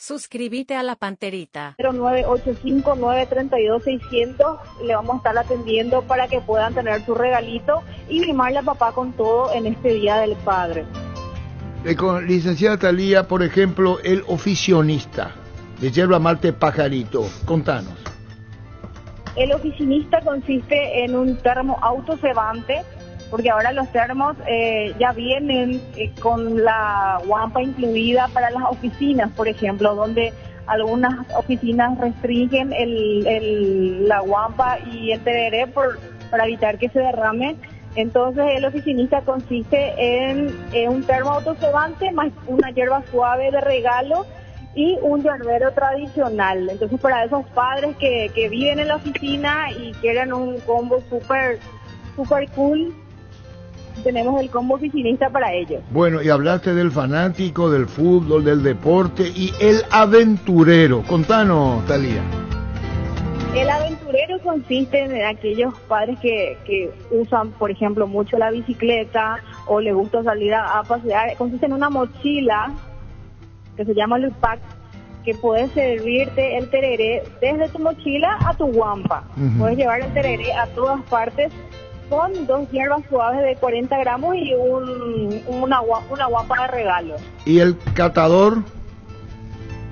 Suscríbete a La Panterita. 0985-932-600, le vamos a estar atendiendo para que puedan tener su regalito y mimarle a papá con todo en este Día del Padre. Con licenciada Thalía, por ejemplo, el oficionista de yerba mate pajarito, contanos. El oficinista consiste en un termo autocebante, porque ahora los termos ya vienen con la guampa incluida para las oficinas, por ejemplo, donde algunas oficinas restringen la guampa y el tereré para evitar que se derrame. Entonces el oficinista consiste en un termo autocebante más una hierba suave de regalo y un yerbero tradicional. Entonces para esos padres que viven en la oficina y quieren un combo super cool, tenemos el combo oficinista para ellos. Bueno, y hablaste del fanático, del fútbol, del deporte y el aventurero. Contanos, Thalía. El aventurero consiste en aquellos padres que usan, por ejemplo, mucho la bicicleta o les gusta salir a pasear. Consiste en una mochila que se llama Lupac, que puede servirte el tereré desde tu mochila a tu guampa. Puedes llevar el tereré a todas partes con 2 hierbas suaves de 40 gramos y una guampa de regalo. ¿Y el catador?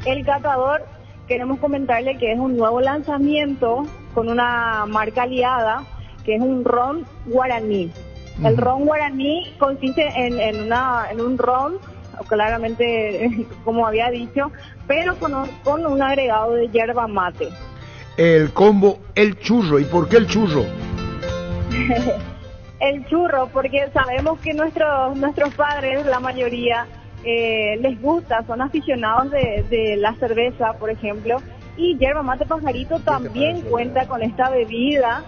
El catador, queremos comentarle que es un nuevo lanzamiento con una marca aliada, que es un ron guaraní. El ron guaraní consiste en un ron, claramente, como había dicho, pero con un agregado de yerba mate. El combo, el churro. ¿Y por qué el churro? El churro, porque sabemos que nuestros padres, la mayoría, les gusta, son aficionados de la cerveza, por ejemplo, y yerba mate pajarito también cuenta con esta bebida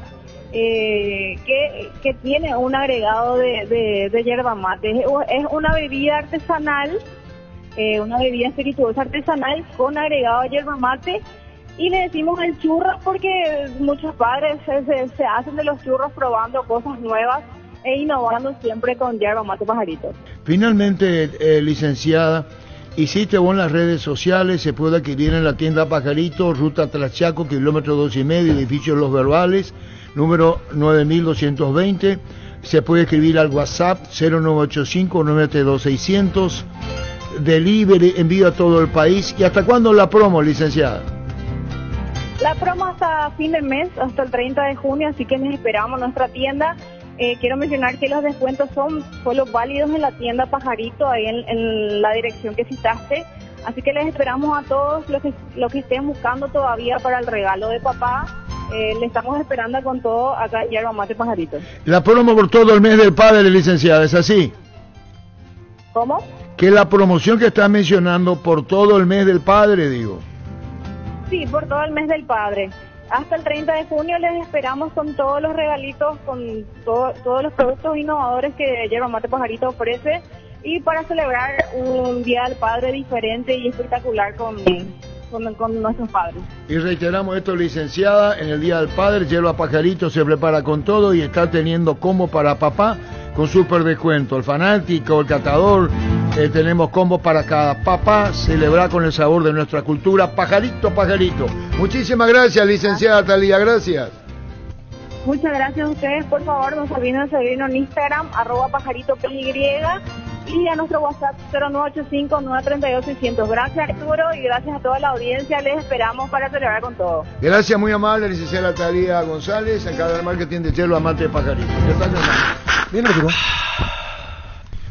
que tiene un agregado de yerba mate. Es una bebida artesanal, una bebida espirituosa artesanal con agregado de yerba mate. Y le decimos el churro porque muchos padres se hacen de los churros probando cosas nuevas e innovando siempre con yerba mate pajarito. Finalmente, licenciada, hiciste vos en las redes sociales, se puede adquirir en la tienda Pajarito, ruta Tlaxiaco, kilómetro 2,5, edificio Los Verbales, número 9220. Se puede escribir al WhatsApp 0985-932-600. Delivery, envío a todo el país. ¿Y hasta cuándo la promo, licenciada? La promo hasta fin de mes, hasta el 30 de junio, así que les esperamos en nuestra tienda. Quiero mencionar que los descuentos son solo válidos en la tienda Pajarito, ahí en la dirección que citaste. Así que les esperamos a todos los que estén buscando todavía para el regalo de papá. Le estamos esperando con todo acá en Yerba Mate Pajarito. La promo por todo el mes del padre, licenciada, ¿es así? ¿Cómo? Que la promoción que estás mencionando por todo el mes del padre, digo. Sí, por todo el mes del padre. Hasta el 30 de junio les esperamos con todos los regalitos, con todos los productos innovadores que Yerba Mate Pajarito ofrece, y para celebrar un Día del Padre diferente y espectacular con nuestros padres. Y reiteramos esto, licenciada, en el Día del Padre, Yerba Pajarito se prepara con todo y está teniendo combo para papá con súper descuento. El fanático, el catador, tenemos combo para cada papá, celebrar con el sabor de nuestra cultura. Pajarito, pajarito. Muchísimas gracias, licenciada Thalía, gracias. Muchas gracias a ustedes, por favor, no se olviden de seguirnos en Instagram, @pajaritopy, y a nuestro WhatsApp 0985-932-600. Gracias, Arturo, y gracias a toda la audiencia, les esperamos para celebrar con todo. Gracias, muy amable, licenciada Thalía González, encargada del marketing de Yerba Mate Pajarito. Bien, Arturo.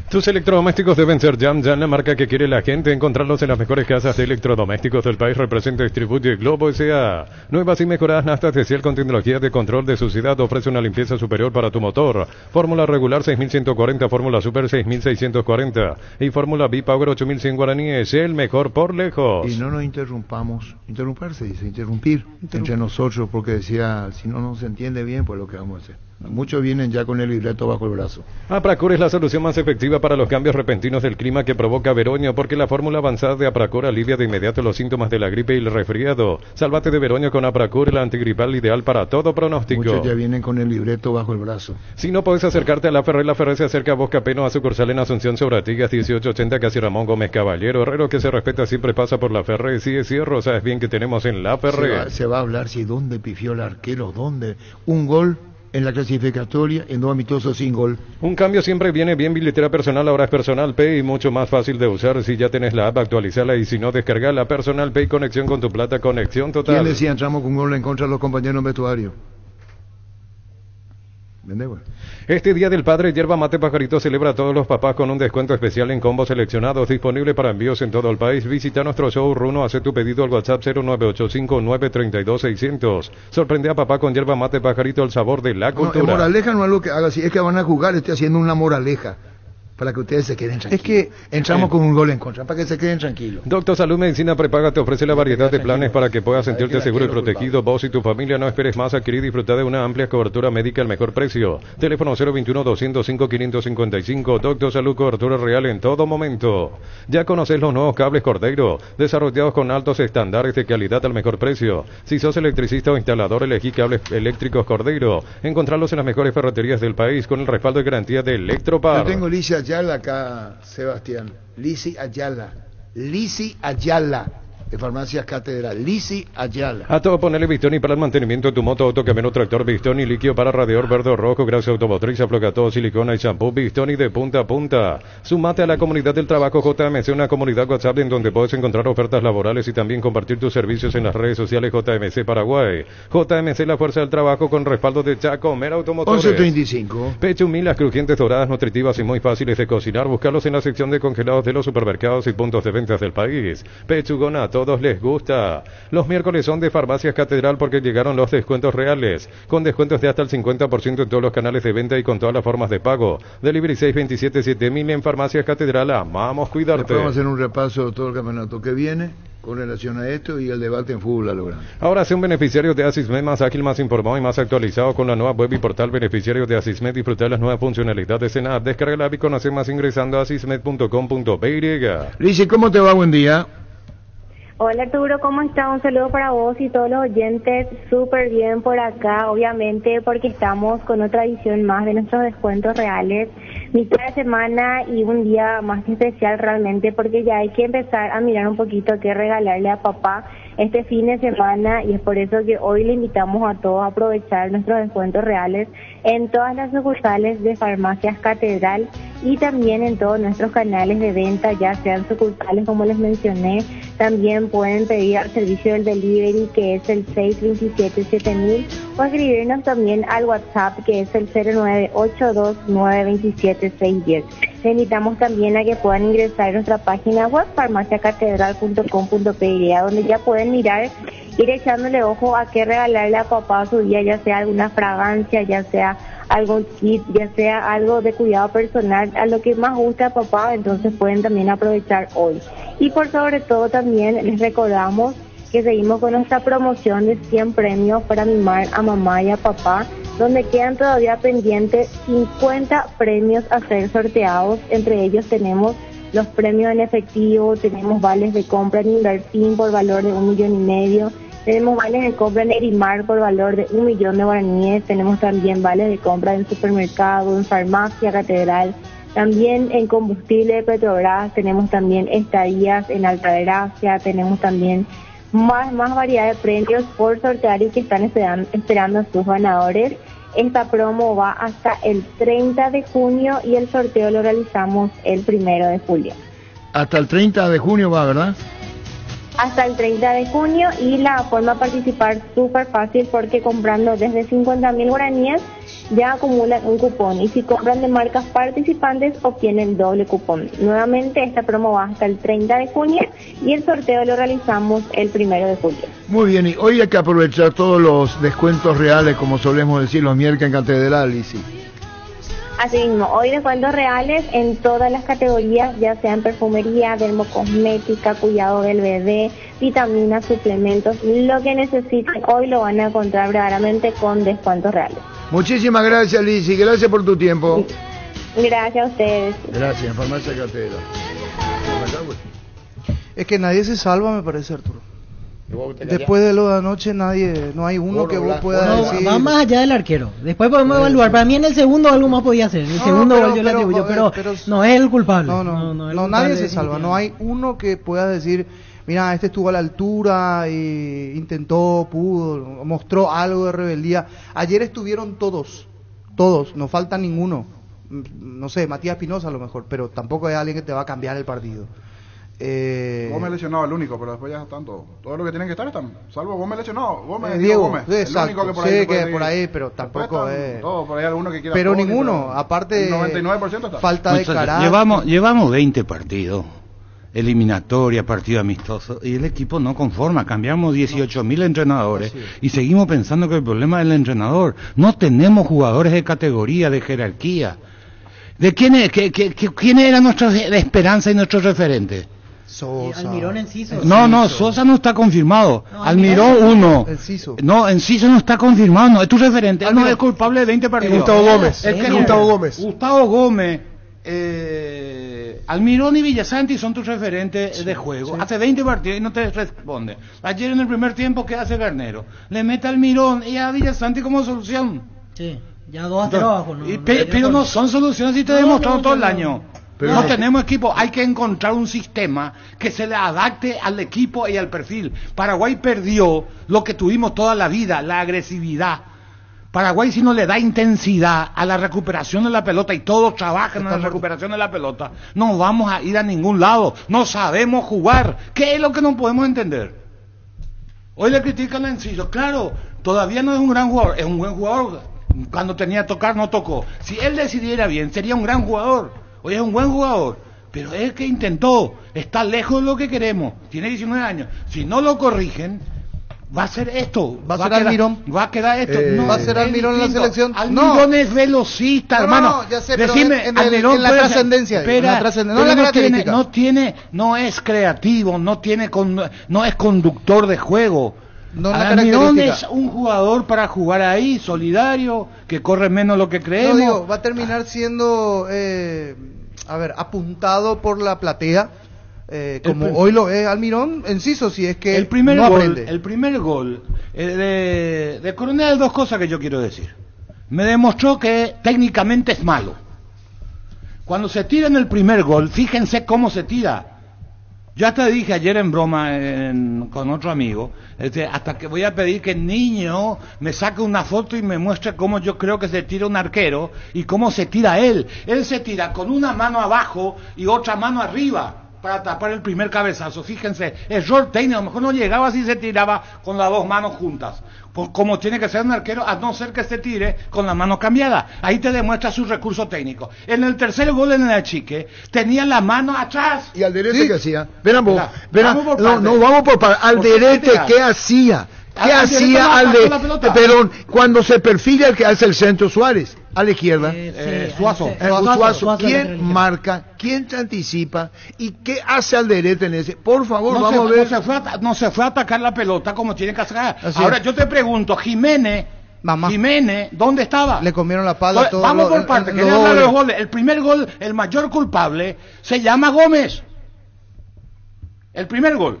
Tus electrodomésticos deben ser Jam Jam, la marca que quiere la gente. Encontrarlos en las mejores casas de electrodomésticos del país. Representa y distribuye Globo S.A. Nuevas y mejoradas naftas de Ciel con tecnología de control de suciedad. Ofrece una limpieza superior para tu motor. Fórmula regular 6140, fórmula super 6640 y fórmula B-Power 8100 guaraníes. El mejor por lejos. Y no nos interrumpamos. Interrumpir se dice, interrumpir entre nosotros, porque decía, si no nos entiende bien, pues lo que vamos a hacer. Muchos vienen ya con el libreto bajo el brazo. Apracur es la solución más efectiva para los cambios repentinos del clima que provoca veroña, porque la fórmula avanzada de Apracur alivia de inmediato los síntomas de la gripe y el resfriado. Sálvate de veroña con Apracur, la antigripal ideal para todo pronóstico. Muchos ya vienen con el libreto bajo el brazo. Si no puedes acercarte a La Ferré se acerca a Bosca Peno, a sucursal en Asunción sobre Artigas 1880, casi Ramón Gómez Caballero. Herrero que se respeta siempre pasa por La Ferré. Si es cierro, sabes bien que tenemos en La Ferré. Se va a hablar si dónde pifió el arquero, dónde. Un gol en la clasificatoria, en 2 amistosos sin gol. Un cambio siempre viene bien. Billetera personal ahora es Personal Pay y mucho más fácil de usar. Si ya tenés la app, actualizala, y si no, descargala. Personal Pay, conexión con tu plata, conexión total. ¿Quién decía entramos con un gol en contra de los compañeros en vestuario? ¿Vende, bueno? Este Día del Padre, Yerba Mate Pajarito celebra a todos los papás con un descuento especial en combos seleccionados, disponible para envíos en todo el país. Visita nuestro showroom o haz tu pedido al WhatsApp 0985-932-600. Sorprende a papá con Yerba Mate Pajarito, el sabor de la cultura. No, moraleja no es algo que haga así, es que van a jugar, estoy haciendo una moraleja. Para que ustedes se queden tranquilos. Es que entramos con un gol en contra, para que se queden tranquilos. Doctor Salud Medicina Prepaga te ofrece la variedad de planes para que puedas sentirte seguro y protegido. Vos y tu familia no esperes más, adquirir y disfrutar de una amplia cobertura médica al mejor precio. Teléfono 021-205-555. Doctor Salud, cobertura real en todo momento. Ya conoces los nuevos cables Cordeiro, desarrollados con altos estándares de calidad al mejor precio. Si sos electricista o instalador, elegí cables eléctricos Cordeiro. Encontrarlos en las mejores ferreterías del país con el respaldo y garantía de Electropar. Yo tengo Licia Ayala acá, Sebastián. Lisi Ayala, de Farmacias Catedral. Lisi Ayala. A todo ponerle Bistoni para el mantenimiento de tu moto, auto, camión o tractor. Bistoni, líquido para radiador verde o rojo, grasa automotriz, afloja todo, silicona y shampoo. Bistoni de punta a punta. Sumate a la comunidad del trabajo JMC, una comunidad WhatsApp en donde puedes encontrar ofertas laborales y también compartir tus servicios en las redes sociales. JMC Paraguay. JMC, la fuerza del trabajo con respaldo de Chacomer Automotores. 11:35. Pecho Mil, las crujientes doradas, nutritivas y muy fáciles de cocinar. Buscarlos en la sección de congelados de los supermercados y puntos de ventas del país. Pechugona, todos les gusta. Los miércoles son de Farmacias Catedral porque llegaron los descuentos reales, con descuentos de hasta el 50% en todos los canales de venta y con todas las formas de pago. Delivery 627-7000 en Farmacias Catedral. Amamos cuidarte. Después vamos a hacer un repaso de todo el campeonato que viene con relación a esto y el debate en fútbol a lo grande. Ahora sea un beneficiario de Asismed más ágil, más informado y más actualizado con la nueva web y portal Beneficiarios de Asismed. Disfrutar las nuevas funcionalidades en la app. Descarga la app y conoce más ingresando a asismed.com.py. Lizy, ¿cómo te va? Buen día. Hola Arturo, ¿cómo estás? Un saludo para vos y todos los oyentes. Súper bien por acá, obviamente, porque estamos con otra edición más de nuestros descuentos reales. Mitad de semana y un día más que especial realmente, porque ya hay que empezar a mirar un poquito qué regalarle a papá este fin de semana, y es por eso que hoy le invitamos a todos a aprovechar nuestros descuentos reales en todas las sucursales de Farmacias Catedral y también en todos nuestros canales de venta, ya sean sucursales como les mencioné. También pueden pedir al servicio del delivery, que es el 627-7000, o escribirnos también al WhatsApp, que es el 0982927610. Les invitamos también a que puedan ingresar a nuestra página web farmaciacatedral.com.py, donde ya pueden mirar, ir echándole ojo a qué regalarle a papá su día, ya sea alguna fragancia, ya sea algún kit, ya sea algo de cuidado personal, a lo que más gusta a papá. Entonces pueden también aprovechar hoy. Y por sobre todo también les recordamos que seguimos con nuestra promoción de 100 premios para mimar a mamá y a papá, donde quedan todavía pendientes 50 premios a ser sorteados. Entre ellos tenemos los premios en efectivo, tenemos vales de compra en Invertim por valor de 1,5 millones, tenemos vales de compra en Erimar por valor de 1 millón de guaraníes, tenemos también vales de compra en supermercado, en Farmacia Catedral, también en combustible de Petrobras, tenemos también estadías en Altagracia, tenemos también más variedad de premios por sortear y que están esperando a sus ganadores. Esta promo va hasta el 30 de junio y el sorteo lo realizamos el 1 de julio. Hasta el 30 de junio va, ¿verdad? Hasta el 30 de junio, y la forma de participar súper fácil, porque comprando desde 50.000 guaraníes ya acumulan un cupón, y si compran de marcas participantes obtienen el doble cupón. Nuevamente esta promo va hasta el 30 de junio y el sorteo lo realizamos el 1 de julio. Muy bien, y hoy hay que aprovechar todos los descuentos reales, como solemos decir los miércoles en Catedral, Lizy. Así mismo, hoy descuentos reales en todas las categorías, ya sean perfumería, dermocosmética, cuidado del bebé, vitaminas, suplementos, lo que necesiten hoy lo van a encontrar verdaderamente con descuentos reales. Muchísimas gracias, Lizzy, gracias por tu tiempo. Gracias a ustedes. Gracias, en Farmacia Catedral. Es que nadie se salva, me parece, Arturo. Después de lo de anoche, no hay uno que vos puedas decir. Va más allá del arquero. Después podemos evaluar. Para mí en el segundo algo más podía hacer. El segundo gol yo le atribuyo, pero no es el culpable. No, nadie se salva. No hay uno que pueda decir, mira, este estuvo a la altura, y intentó, pudo, mostró algo de rebeldía. Ayer estuvieron todos, no falta ninguno. No sé, Matías Espinosa a lo mejor, pero tampoco es alguien que te va a cambiar el partido. Gómez lesionado el único, pero después ya están todos. Todos los que tienen que estar están. Salvo Gómez lesionado. Diego Gómez. Exacto, el único que por ahí, sí, que por ahí, pero tampoco es. Todo, por ahí alguno que quiera. Pero ninguno, aparte. El 99% está. Falta de carácter. Llevamos 20 partidos. Eliminatoria, partido amistoso, y el equipo no conforma. Cambiamos 18.000 entrenadores y seguimos pensando que el problema es el entrenador. No tenemos jugadores de categoría, de jerarquía. ¿De quién era nuestra esperanza y nuestro referente? Sosa. Almirón Enciso. No, Sosa no está confirmado. No, Almirón 1. Enciso. No, Enciso no está confirmado, no es tu referente. Él no es culpable de 20 partidos. Gustavo Gómez. Gustavo Gómez. Almirón y Villasanti son tus referentes de juego. Hace 20 partidos y no te responde. Ayer en el primer tiempo, ¿qué hace Garnero? Le mete a Almirón y a Villasanti como solución. Sí, ya 2-0 abajo. Pero no son soluciones y te he demostrado todo el año. Pero no tenemos equipo, hay que encontrar un sistema que se le adapte al equipo y al perfil. Paraguay perdió lo que tuvimos toda la vida, la agresividad. Paraguay, si no le da intensidad a la recuperación de la pelota y todos trabajan en la recuperación de la pelota, no vamos a ir a ningún lado. No sabemos jugar. ¿Qué es lo que no podemos entender? Hoy le critican a Enciso. Claro, todavía no es un gran jugador, es un buen jugador. Cuando tenía que tocar, no tocó. Si él decidiera bien, sería un gran jugador. Hoy es un buen jugador, pero es que intentó, está lejos de lo que queremos, tiene 19 años, si no lo corrigen, va a ser esto, va a quedar esto, va a ser Almirón en la selección. Almirón es velocista, hermano. Ya sé, pero decime, en la trascendencia, no es creativo, no es conductor de juego. Almirón es un jugador para jugar ahí, solidario, que corre menos lo que creemos. Va a terminar siendo, apuntado por la platea, como hoy lo es Almirón, Enciso, si es que el primer no gol, aprende. El primer gol de Coronel, dos cosas que yo quiero decir. Me demostró que técnicamente es malo. Cuando se tira en el primer gol, fíjense cómo se tira. Yo hasta dije ayer en broma con otro amigo, hasta que voy a pedir que el niño me saque una foto y me muestre cómo yo creo que se tira un arquero y cómo se tira él. Él se tira con una mano abajo y otra mano arriba para tapar el primer cabezazo. Fíjense, error técnico, a lo mejor no llegaba si se tiraba con las dos manos juntas, como tiene que ser un arquero, a no ser que se tire con la mano cambiada. Ahí te demuestra su recurso técnico. En el tercer gol en el achique, tenía la mano atrás. ¿Y Alderete qué hacía? Verán, vamos por partes. Alderete, ¿qué hacía? ¿Qué hacía Alderete? Pero cuando se perfila el que hace el centro, Suárez, a la izquierda, Suazo. ¿Quién marca? ¿Quién te anticipa? ¿Y qué hace Alderete en ese? Por favor, vamos a ver. No se fue a atacar la pelota como tiene que hacer. Ahora yo te pregunto, Jiménez, ¿dónde estaba? Le comieron la pala. Vamos por partes, quería hablar de los goles. El primer gol, el mayor culpable, se llama Gómez. El primer gol.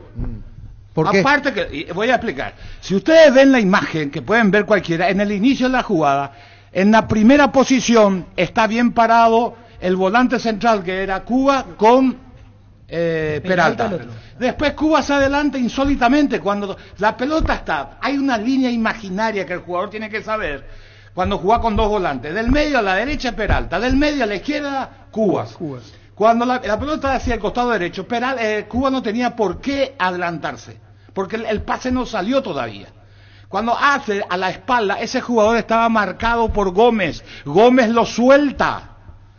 ¿Por qué? Aparte que, voy a explicar. Si ustedes ven la imagen, que pueden ver cualquiera, en el inicio de la jugada, en la primera posición está bien parado el volante central, que era Cuba con Peralta. Después Cuba se adelanta insólitamente cuando la pelota está. Hay una línea imaginaria que el jugador tiene que saber cuando juega con dos volantes. Del medio a la derecha Peralta, del medio a la izquierda Cuba. Cuando la pelota hacia el costado derecho, Cuba no tenía por qué adelantarse, porque el pase no salió todavía. Cuando hace a la espalda, ese jugador estaba marcado por Gómez. Gómez lo suelta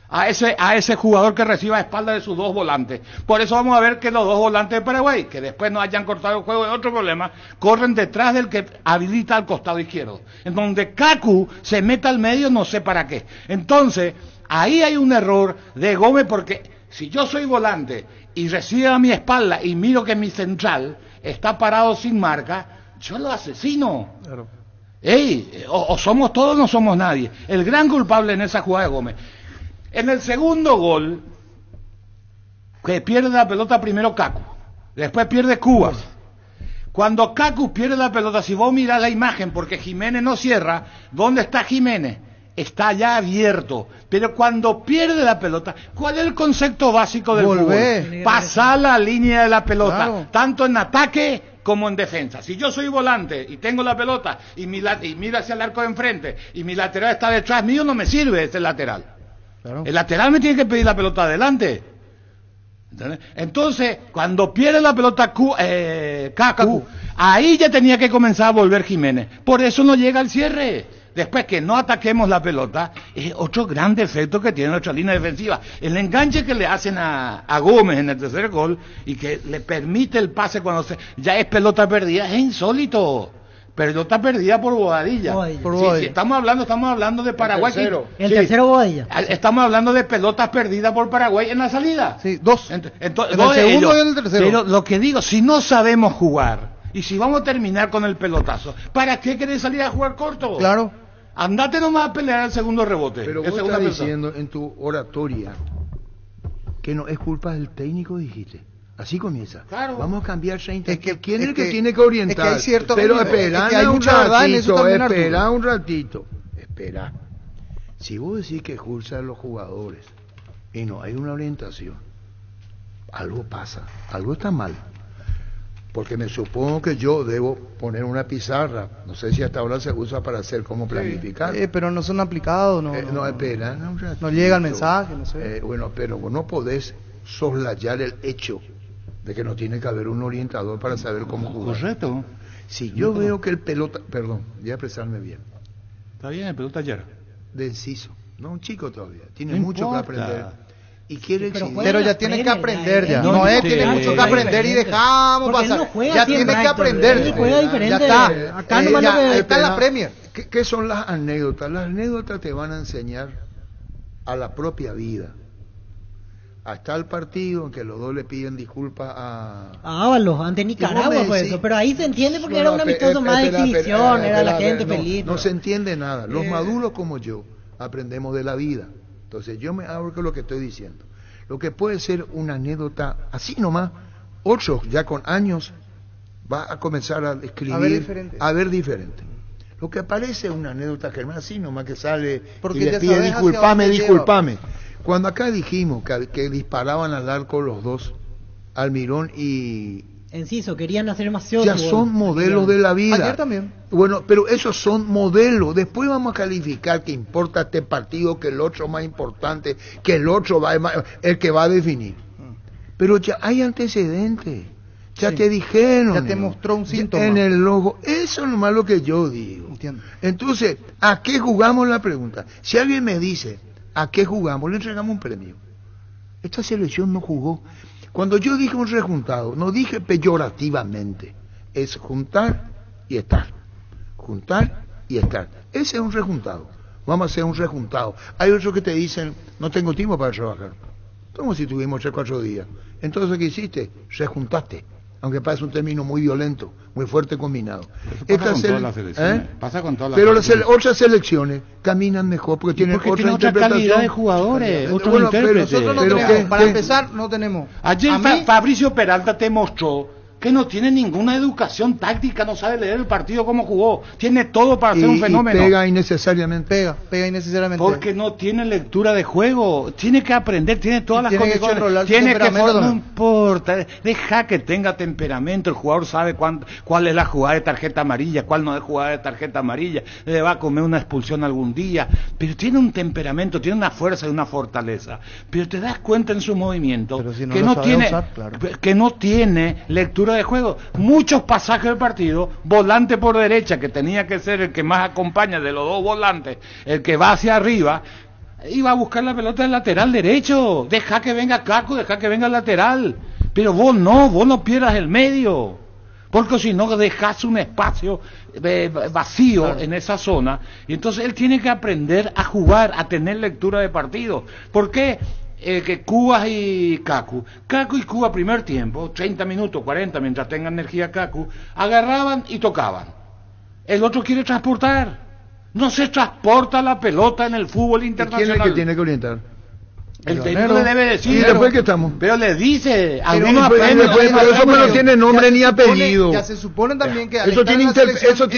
a ese jugador que recibe a espalda de sus dos volantes. Por eso vamos a ver que los dos volantes de Paraguay, que después no hayan cortado el juego de otro problema, corren detrás del que habilita al costado izquierdo. En donde Kaku se mete al medio, no sé para qué. Entonces, ahí hay un error de Gómez, porque si yo soy volante y recibe a mi espalda y miro que mi central está parado sin marca, yo lo asesino. Claro. O somos todos o no somos nadie. El gran culpable en esa jugada de Gómez. En el segundo gol, que pierde la pelota primero Kaku, después pierde Cubas. Cuando Kaku pierde la pelota, si vos mirás la imagen, porque Jiménez no cierra, ¿dónde está Jiménez? Está ya abierto. Pero cuando pierde la pelota, ¿cuál es el concepto básico del fútbol? Pasar la línea de la pelota, tanto en ataque como en defensa. Si yo soy volante y tengo la pelota y miro hacia el arco de enfrente y mi lateral está detrás mío, no me sirve ese lateral. El lateral me tiene que pedir la pelota adelante. Entonces, cuando pierde la pelota Kaku, ahí ya tenía que comenzar a volver Jiménez. Por eso no llega al cierre. Después que no ataquemos la pelota, es otro gran defecto que tiene nuestra línea defensiva. El enganche que le hacen a Gómez en el tercer gol y que le permite el pase cuando ya es pelota perdida, es insólito. Pelota perdida por Bobadilla. Sí, estamos hablando de Paraguay. El tercero Bobadilla. Estamos hablando de pelotas perdidas por Paraguay en la salida. Sí, dos. En el segundo y en el tercero. Pero lo que digo, si no sabemos jugar y si vamos a terminar con el pelotazo, ¿para qué querés salir a jugar corto? Claro. Andate nomás a pelear el segundo rebote. Pero vos estás diciendo en tu oratoria que no es culpa del técnico, dijiste. Así comienza. Claro. Vamos a cambiar 30. ¿Quién es el que tiene que orientar? Es que hay cierto, pero espera un ratito. Espera. Si vos decís que expulsan a los jugadores y no hay una orientación, algo pasa, algo está mal. Porque me supongo que yo debo poner una pizarra, no sé si hasta ahora se usa para hacer cómo planificar. Pero no son aplicados, espera. No llega el mensaje, no sé. Bueno, pero vos no podés soslayar el hecho de que no tiene que haber un orientador para saber cómo jugar. Correcto. Si yo veo que el pelota, perdón, voy a expresarme bien. Está bien, el pelota ayer. De Enciso, no un chico todavía, tiene mucho que aprender. Y quiere pero ya tiene que aprender ya. Tiene mucho que aprender y dejamos pasar. Ya tiene que aprender. Ya está. Acá nomás está la Premier. ¿Qué son las anécdotas? Las anécdotas te van a enseñar a la propia vida. Hasta el partido en que los dos le piden disculpas a Ábalos ante Nicaragua, por eso. Pero ahí se entiende porque era un amistoso más de exhibición, era la gente feliz. No se entiende nada. Los maduros como yo aprendemos de la vida. Entonces yo me abro con lo que estoy diciendo. Lo que puede ser una anécdota así nomás, otros ya con años va a comenzar a escribir, a ver diferente. Lo que parece una anécdota que es así nomás que sale porque y le pide disculpame. Cuando acá dijimos que disparaban al arco los dos, Almirón y Enciso, querían hacer demasiado. Ya son modelos de la vida. Ayer también. Bueno, pero esos son modelos. Después vamos a calificar que importa este partido, que el otro más importante, que el otro el que va a definir. Pero ya hay antecedentes. Ya te dijeron. Ya te mostró un síntoma. En el logo. Eso es nomás lo que yo digo. Entiendo. Entonces, ¿a qué jugamos la pregunta? Si alguien me dice, ¿a qué jugamos? Le entregamos un premio. Esta selección no jugó. Cuando yo dije un rejuntado, no dije peyorativamente, es juntar y estar. Juntar y estar. Ese es un rejuntado. Vamos a hacer un rejuntado. Hay otros que te dicen, no tengo tiempo para trabajar. Como si tuvimos 3-4 días. Entonces, ¿qué hiciste? Rejuntaste. Aunque parece un término muy violento, muy fuerte combinado. Pasa con todas las Pero otras selecciones caminan mejor porque tienen otra calidad de jugadores, otros intérpretes. Nosotros no tenemos, para empezar, no tenemos. Ayer Fabricio Peralta te mostró que no tiene ninguna educación táctica, no sabe leer el partido como jugó, tiene todo para ser un fenómeno. Pega innecesariamente. Pega innecesariamente. Porque no tiene lectura de juego, tiene que aprender, tiene todas las condiciones, no importa, deja que tenga temperamento, el jugador sabe cuál es la jugada de tarjeta amarilla, cuál no es jugada de tarjeta amarilla, le va a comer una expulsión algún día, pero tiene un temperamento, tiene una fuerza y una fortaleza, pero te das cuenta en su movimiento que no tiene lectura de juego. Muchos pasajes del partido, volante por derecha, que tenía que ser el que más acompaña de los dos volantes, el que va hacia arriba, iba a buscar la pelota del lateral derecho. Deja que venga Kaku, deja que venga el lateral, pero vos no pierdas el medio, porque si no dejas un espacio vacío en esa zona, y entonces él tiene que aprender a jugar, a tener lectura de partido. ¿Por qué? Que Cubas y Kaku y Cuba primer tiempo, 30 minutos, 40, mientras tenga energía Kaku, agarraban y tocaban. el otro quiere transportar. No se transporta la pelota en el fútbol internacional. ¿Quién es el que tiene que orientar? El técnico le debe decir. ¿Y después qué estamos? Pero le dice, pero eso no tiene nombre ni apellido. Ya se supone también que eso tiene interpretación. Eso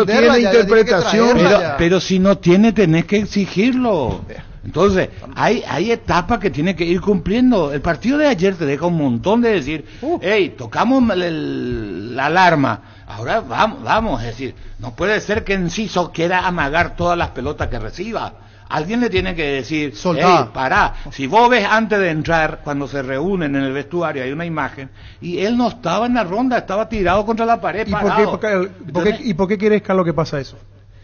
tiene interpretación. Pero si no tiene, tenés que exigirlo. Entonces, hay etapas que tiene que ir cumpliendo. El partido de ayer te deja un montón de decir, hey, tocamos la alarma. Ahora vamos, es decir, no puede ser que Enciso quiera amagar todas las pelotas que reciba. Alguien le tiene que decir, hey, pará. Si vos ves antes de entrar, cuando se reúnen en el vestuario, hay una imagen, y él no estaba en la ronda, estaba tirado contra la pared, parado. ¿Y por qué querés, Carlos, que pasa eso?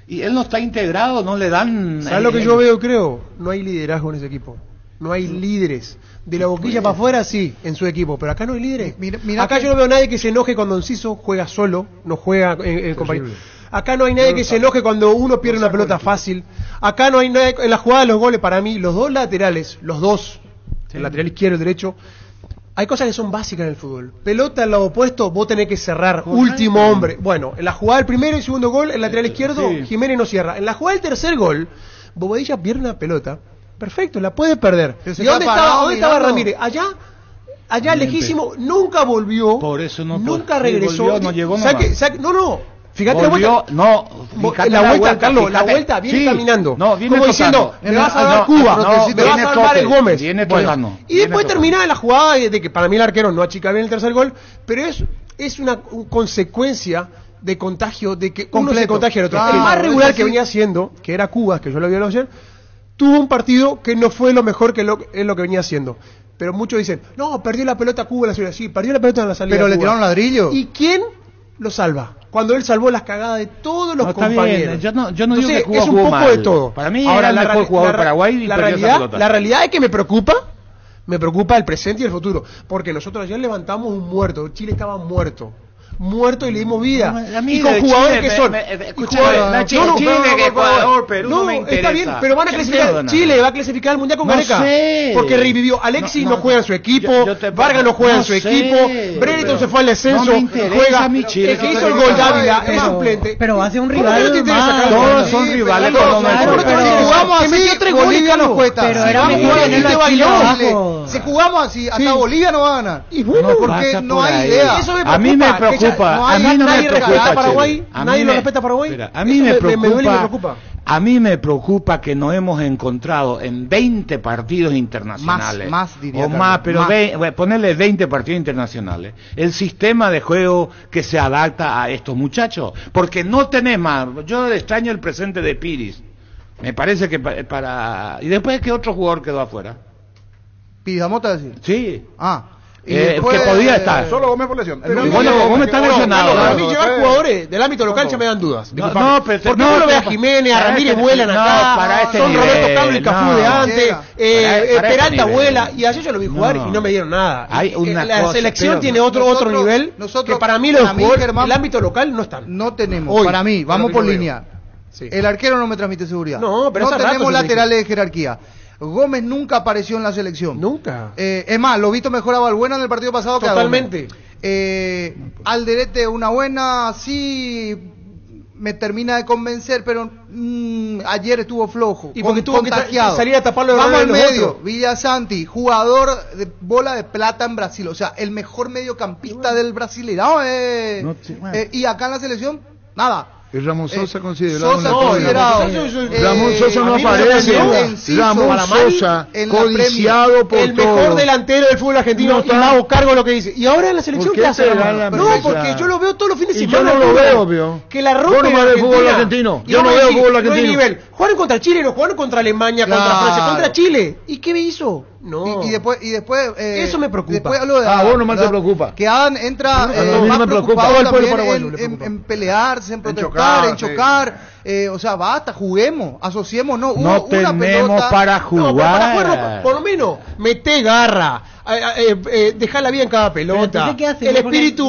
Y él no está integrado, no le dan... ¿Sabes lo que yo veo, creo? No hay liderazgo en ese equipo. No hay líderes. De la boquilla para afuera, sí, en su equipo, pero acá no hay líderes. Mira acá yo no veo a nadie que se enoje cuando Enciso juega solo, no juega en compañía. Acá no hay nadie que se enoje cuando uno pierde una pelota fácil. Acá no hay nadie, en la jugada de los goles, para mí, los dos laterales, el lateral izquierdo y el derecho, hay cosas que son básicas en el fútbol. Pelota al lado opuesto, vos tenés que cerrar, último hombre. Bueno, en la jugada del primero y segundo gol, el lateral izquierdo, Jiménez no cierra. En la jugada del tercer gol, Bobadilla pierde una pelota. Perfecto, la puede perder. ¿Y dónde estaba Ramírez? Allá lejísimo, nunca volvió. Por eso nunca regresó. Volvió, no llegó no. Fíjate volvió, la vuelta, Carlos, la vuelta viene caminando. No, viene como diciendo, me vas a dar Cuba, me vas a dar Mares Gómez. Y después termina en la jugada de que para mí el arquero no achica bien el tercer gol, pero es una consecuencia de contagio, de que uno se contagia al otro. El más regular que venía haciendo, que era Cuba, que yo lo vi ayer, tuvo un partido que no fue lo mejor que es lo que venía haciendo. Pero muchos dicen, no, perdió la pelota Cuba en la salida. Sí, perdió la pelota en la salida. Pero le tiraron ladrillo. ¿Y quién lo salva? Cuando él salvó las cagadas de todos los compañeros. Yo no digo que Cuba es un poco de todo. Para mí ahora el mejor jugador de Paraguay y la realidad es que me preocupa el presente y el futuro. Porque nosotros ayer levantamos un muerto. Chile estaba muerto y le dimos vida. Y con jugadores que son. Ecuador, Perú, no me interesa. Está bien, pero van a clasificar. Chile va a clasificar al Mundial con Gareca. Porque revivió. Alexis no juega en su equipo. Vargas no juega en su equipo. Brereton se fue al descenso. Juega. El que hizo el gol Dávila es suplente. Pero va a ser un rival. Todos son rivales. Jugamos así, Bolivia nos cuesta. Pero era mejor tenerlo aquí abajo. Si jugamos así, hasta Bolivia no va a ganar. Y bueno, porque no hay idea. A mí me preocupa. A mí no me preocupa Paraguay. Nadie lo respeta a Paraguay. A mí me preocupa. A mí me preocupa que no hemos encontrado en 20 partidos internacionales, más diría, o más, pero ponerle 20 partidos internacionales, el sistema de juego que se adapta a estos muchachos, porque no tenés más. Yo extraño el presente de Piris. Me parece que y después que otro jugador quedó afuera. ¿Pidamota decir? Sí. Después, que podía estar. Solo Gómez por lesión. Gómez está lesionado. Para mí llevar jugadores del ámbito local se me dan dudas. Porque uno lo ve a Jiménez, a Ramírez vuelan acá, son Roberto Carlos y Cafú de antes, Peralta vuela, y ayer yo lo vi jugar y no me dieron nada. La selección tiene otro nivel que para mí los jugadores del ámbito local no están. No tenemos, para mí, vamos por línea. El arquero no me transmite seguridad. No tenemos laterales de jerarquía. Gómez nunca apareció en la selección. Nunca. Es más, lo visto mejor a Balbuena en el partido pasado. Totalmente. Alderete una buena, sí, me termina de convencer, pero ayer estuvo flojo. Y porque tuvo contagiado. Que salir a taparlo. Vamos al medio. Villasanti, jugador de bola de plata en Brasil. O sea, el mejor mediocampista del Brasileirão. Y acá en la selección, nada. Ramón Sosa considerado. Ramón Sosa no aparece. Ramón Sosa codiciado por el mejor delantero del fútbol argentino y hago cargo de lo que dice. Y ahora en la selección ¿qué hace? No, porque yo lo veo todos los fines de semana. Yo no lo veo, que la rompe el fútbol argentino. Yo no veo fútbol argentino. Jugaron contra Chile, no jugaron contra Alemania, contra Francia, contra Chile. ¿Y qué me hizo? No. Y después eso me preocupa. Después hablo de vos nomás te preocupa. Que Adam entra más preocupado también en pelearse, en protestar, en chocar. O sea, basta, juguemos, asociemos, no tenemos para jugar. Por lo menos, mete garra, dejar la vida en cada pelota. El espíritu,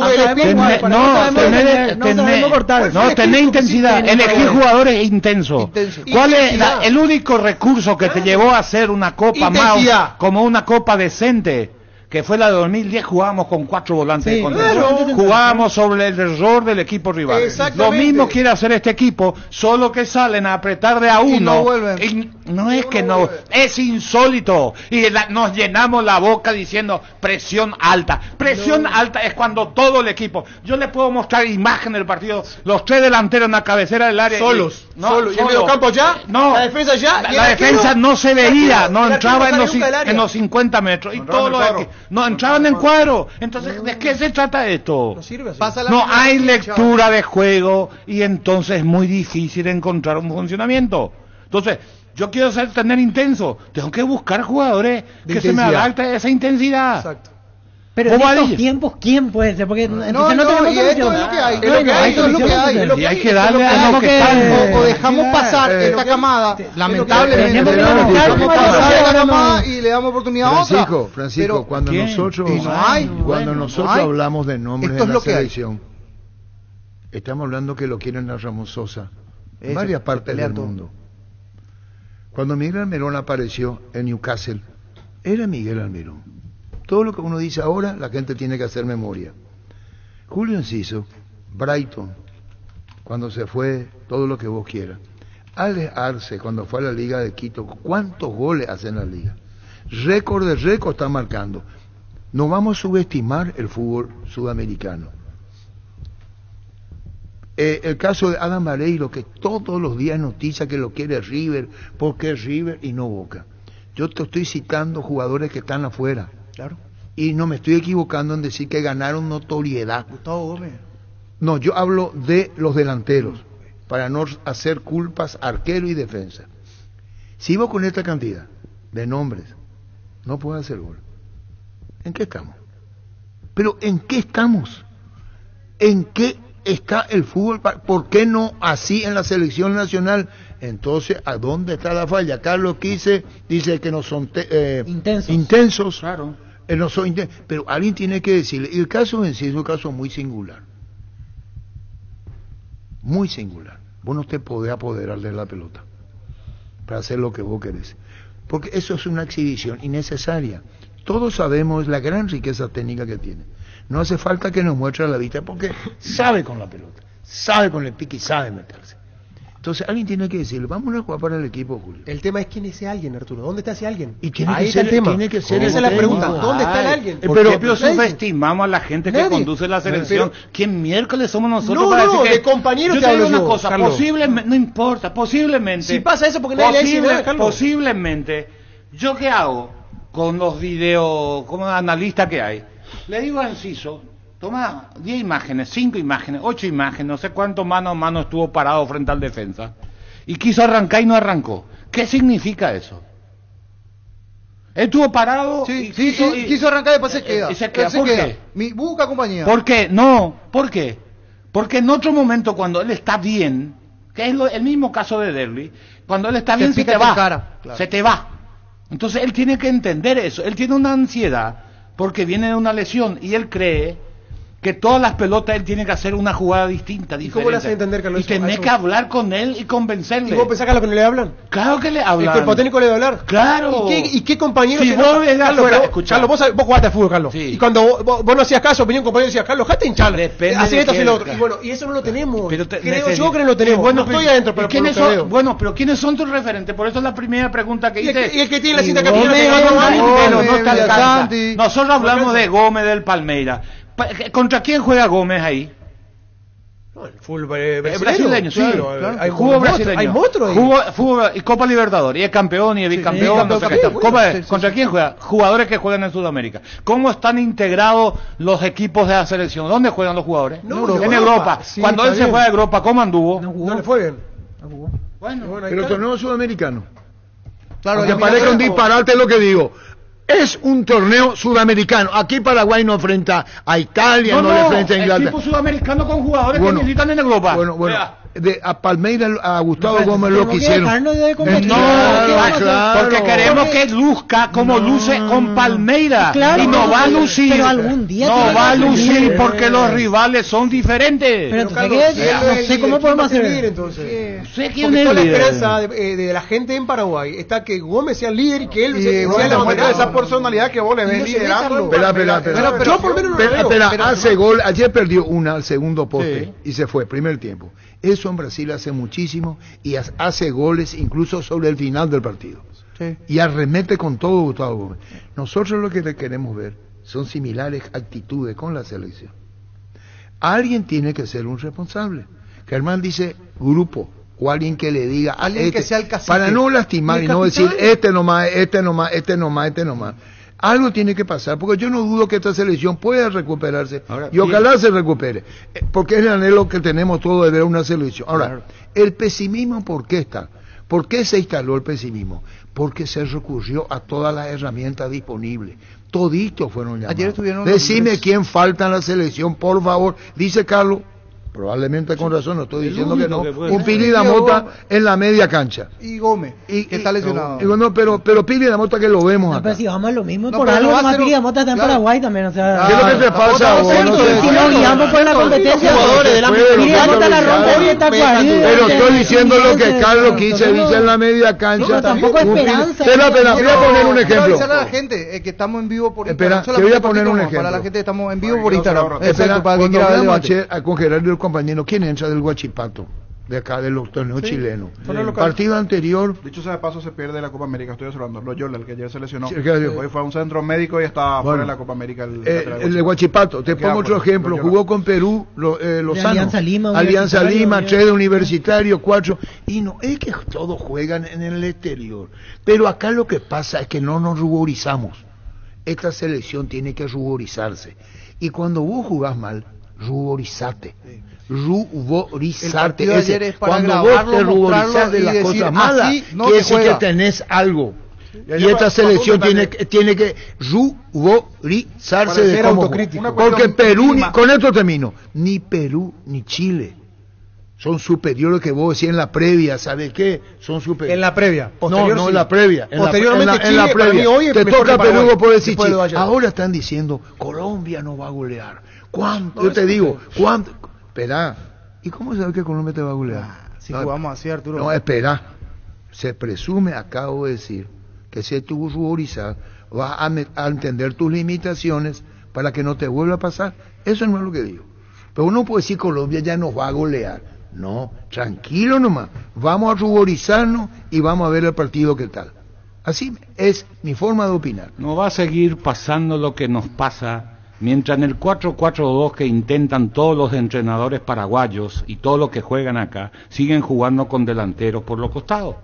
tenés intensidad, elegir jugadores intensos. ¿Cuál es el único recurso que te llevó a hacer una copa más, como una copa decente? que fue la de 2010, jugábamos con 4 volantes de contención. Claro. Jugábamos sobre el error del equipo rival. Lo mismo quiere hacer este equipo, solo que salen a apretar de a uno. Y no vuelven. Y no es que no, es insólito. Y nos llenamos la boca diciendo presión alta. Presión alta es cuando todo el equipo. Yo les puedo mostrar imagen del partido, los 3 delanteros en la cabecera del área. Solos. Solos. ¿Y el mediocampo ya? No. ¿La defensa ya? La defensa no se veía, no el entraba arquero en sale los 50 metros. Y todos los no entraban en cuadro. Entonces, ¿de qué se trata esto? No sirve así. No hay lectura de juego y entonces es muy difícil encontrar un funcionamiento. Entonces, yo quiero tener intenso. Tengo que buscar jugadores que se me adapten a esa intensidad. Exacto. Pero en estos tiempos, ¿quién puede ser? Porque no tenemos y esto es lo que hay. Es lo que hay. Y hay que darle a lo que están. O dejamos pasar esta camada, lamentablemente. Dejamos pasar esta camada y le damos oportunidad a otra. Francisco, cuando nosotros hablamos de nombres de la selección, estamos hablando que lo quieren a Ramón Sosa en varias partes del mundo. Cuando Miguel Almirón apareció en Newcastle, era Miguel Almirón. Todo lo que uno dice ahora, la gente tiene que hacer memoria. Julio Enciso, Brighton, cuando se fue, todo lo que vos quieras. Alex Arce, cuando fue a la Liga de Quito, ¿cuántos goles hace en la Liga? Récord de récord está marcando. No vamos a subestimar el fútbol sudamericano. El caso de Adam Vareiro, que todos los días noticia que lo quiere River, porque River y no Boca. Yo te estoy citando jugadores que están afuera. Claro. Y no me estoy equivocando en decir que ganaron notoriedad. Gustavo Gómez. No, yo hablo de los delanteros, para no hacer culpas arquero y defensa. Si vos con esta cantidad de nombres no puedes hacer gol, ¿en qué estamos? Pero ¿en qué estamos? ¿En qué está el fútbol? ¿Por qué no así en la selección nacional? Entonces, ¿a dónde está la falla? Carlos Quise dice que no son intensos. Claro. No son pero alguien tiene que decirle. Y el caso en sí es un caso muy singular. Muy singular. Vos no te podés apoderar de la pelota para hacer lo que vos querés. Porque eso es una exhibición innecesaria. Todos sabemos la gran riqueza técnica que tiene. No hace falta que nos muestre a la vista porque sabe con la pelota, sabe con el pique y sabe meterse. Entonces alguien tiene que decirle, vamos a jugar para el equipo, Julio. El tema es quién es ese alguien, Arturo. ¿Dónde está ese alguien? Y tiene Ahí que está ser el tema. Tiene que ser esa es la pregunta. ¿Dónde está el alguien? Pero subestimamos a la gente que conduce la selección. ¿Quién miércoles somos nosotros para decir que de compañeros yo te hablo una yo, cosa, Carlos. posiblemente, no importa, posiblemente. Si pasa eso porque nadie le dice, Carlos. Posiblemente, ¿yo qué hago con los videos, como analista que hay? Le digo a Enciso, toma 10 imágenes, 5 imágenes, 8 imágenes, no sé cuánto mano a mano estuvo parado frente al defensa. Y quiso arrancar y no arrancó. ¿Qué significa eso? Estuvo parado y quiso arrancar y después se queda. Y se queda. ¿Por qué? Busca compañía. ¿Por qué? No, ¿por qué? Porque en otro momento cuando él está bien, que es el mismo caso de Derby, cuando él está bien se te va. Claro. Se te va. Entonces él tiene que entender eso. Él tiene una ansiedad porque viene de una lesión y él cree que todas las pelotas él tiene que hacer una jugada distinta, diferente. ¿Y cómo le hace entender, Carlos? Y tenés que hablar con él y convencerle. ¿Y vos pensás, Carlos, que no le hablan? Claro que le hablan. ¿El cuerpo técnico le debe hablar? Claro. ¿Y qué compañero? Si vos ves Carlos, Carlos, vos jugaste a fútbol, Carlos. Sí. Y cuando vos no hacías caso, venía un compañero y decía, Carlos, jate hinchar. Depende Hace esto, de hace lo otro. quién, Y bueno, y eso no lo tenemos. Pero creo yo que no lo tenemos. Bueno, no estoy adentro, pero por lo que veo. Bueno, pero ¿quiénes son tus referentes? Por eso es la primera pregunta que hice. Y el que tiene la cinta capitana pero no te alcanza. Nosotros hablamos de Gómez del Palmeiras. ¿Contra quién juega Gómez ahí? El fútbol brasileño. Brasileño, sí. Claro. Hay jugó brasileño. Hay monstruos ahí. Jugó y Copa Libertadores, y es campeón y es bicampeón. ¿Contra quién juega? Jugadores que juegan en Sudamérica. ¿Cómo están integrados los equipos de la selección? ¿Dónde juegan los jugadores? En Europa. Sí, cuando él se fue a Europa, ¿cómo anduvo? No le fue bien. No jugó. Bueno, pero torneo sudamericano. Claro, aunque parezca un disparate lo que digo. Es un torneo sudamericano. Aquí Paraguay no enfrenta a Italia, no le enfrenta a Inglaterra. Equipo sudamericano con jugadores que necesitan en Europa. Bueno, a Palmeiras, a Gustavo Gómez lo que hicieron. Porque queremos que luzca como luce con Palmeiras. Claro, y no va a lucir. Pero algún día no va a lucir porque los rivales son diferentes. Pero entonces, no sé cómo podemos hacer. Entonces, sé quién porque es toda la el líder. esperanza de la gente en Paraguay está que Gómez sea el líder y que él sea la muestra de esa personalidad que vos le ves liderando. Espera, yo por menos no lo veo. Hace gol, ayer perdió una al segundo poste y se fue, primer tiempo. Eso en Brasil hace muchísimo y hace goles incluso sobre el final del partido. Sí. Y arremete con todo Gustavo Gómez. Nosotros lo que le queremos ver son similares actitudes con la selección. Alguien tiene que ser un responsable. Germán dice grupo, o alguien que le diga a alguien que sea el cacique, para no lastimar y no decir este nomás. Algo tiene que pasar, porque yo no dudo que esta selección pueda recuperarse. Ahora, y ojalá se recupere, porque es el anhelo que tenemos todos de ver una selección. Ahora, el pesimismo, ¿por qué está? ¿Por qué se instaló el pesimismo? Porque se recurrió a todas las herramientas disponibles. Toditos fueron llamados. Ayer estuvieron Decime quién falta en la selección, por favor. Dice Carlos, probablemente con razón, no estoy diciendo que no, un Pili Damota en la media cancha. Y Gómez, que está lesionado. No, pero Pili Damota que lo vemos acá. Pero si vamos a lo mismo, por algo más Pili Damota está en Paraguay también, o sea... ¿Qué es lo que te pasa? Si no guiamos por la competencia, Pili Damota la rompe y está pero estoy diciendo lo que Carlos quise, dice en la media cancha. Tampoco esperanza. Espera, voy a poner un ejemplo. Para la gente que estamos en vivo por Instagram. Espera, te voy a poner un ejemplo. Para la gente que estamos en vivo por Instagram. Espera, cuando hablamos ayer con Gerardo compañero, ¿quién entra del Huachipato? De acá, del torneo chileno. El partido anterior. Dicho sea de paso, se pierde la Copa América. Estoy observando. Loyola, el que ayer se lesionó. Sí, hoy fue a un centro médico y está fuera de la Copa América. El de Huachipato. Te pongo otro ejemplo. Jugó con Perú, Lozano. Alianza Lima, 3 de Universitario, 4. Y no es que todos juegan en el exterior. Pero acá lo que pasa es que no nos ruborizamos. Esta selección tiene que ruborizarse. Y cuando vos jugás mal, ruborizate. Ruborizarte. Es cuando vos te ruborizás de las cosas malas, quiere decir que tenés algo. Y esta selección tiene que ruborizarse de cómo. Porque Perú, con esto termino, ni Perú ni Chile son superiores que vos decís en la previa, ¿sabes qué? Son superiores. En la previa. No, en la previa. Posteriormente en la previa. Hoy te toca Perú, vos podés decir, ahora están diciendo, Colombia no va a golear. ¿Cuánto? Yo te digo, ¿cuánto? Espera, ¿y cómo sabes que Colombia te va a golear? Si jugamos así, Arturo. No, espera. Se presume, acabo de decir, que si tú ruborizas, vas a entender tus limitaciones para que no te vuelva a pasar. Eso no es lo que digo. Pero uno puede decir Colombia ya nos va a golear. No, tranquilo nomás. Vamos a ruborizarnos y vamos a ver el partido qué tal. Así es mi forma de opinar. No va a seguir pasando lo que nos pasa mientras en el 4-4-2 que intentan todos los entrenadores paraguayos y todos los que juegan acá, siguen jugando con delanteros por los costados.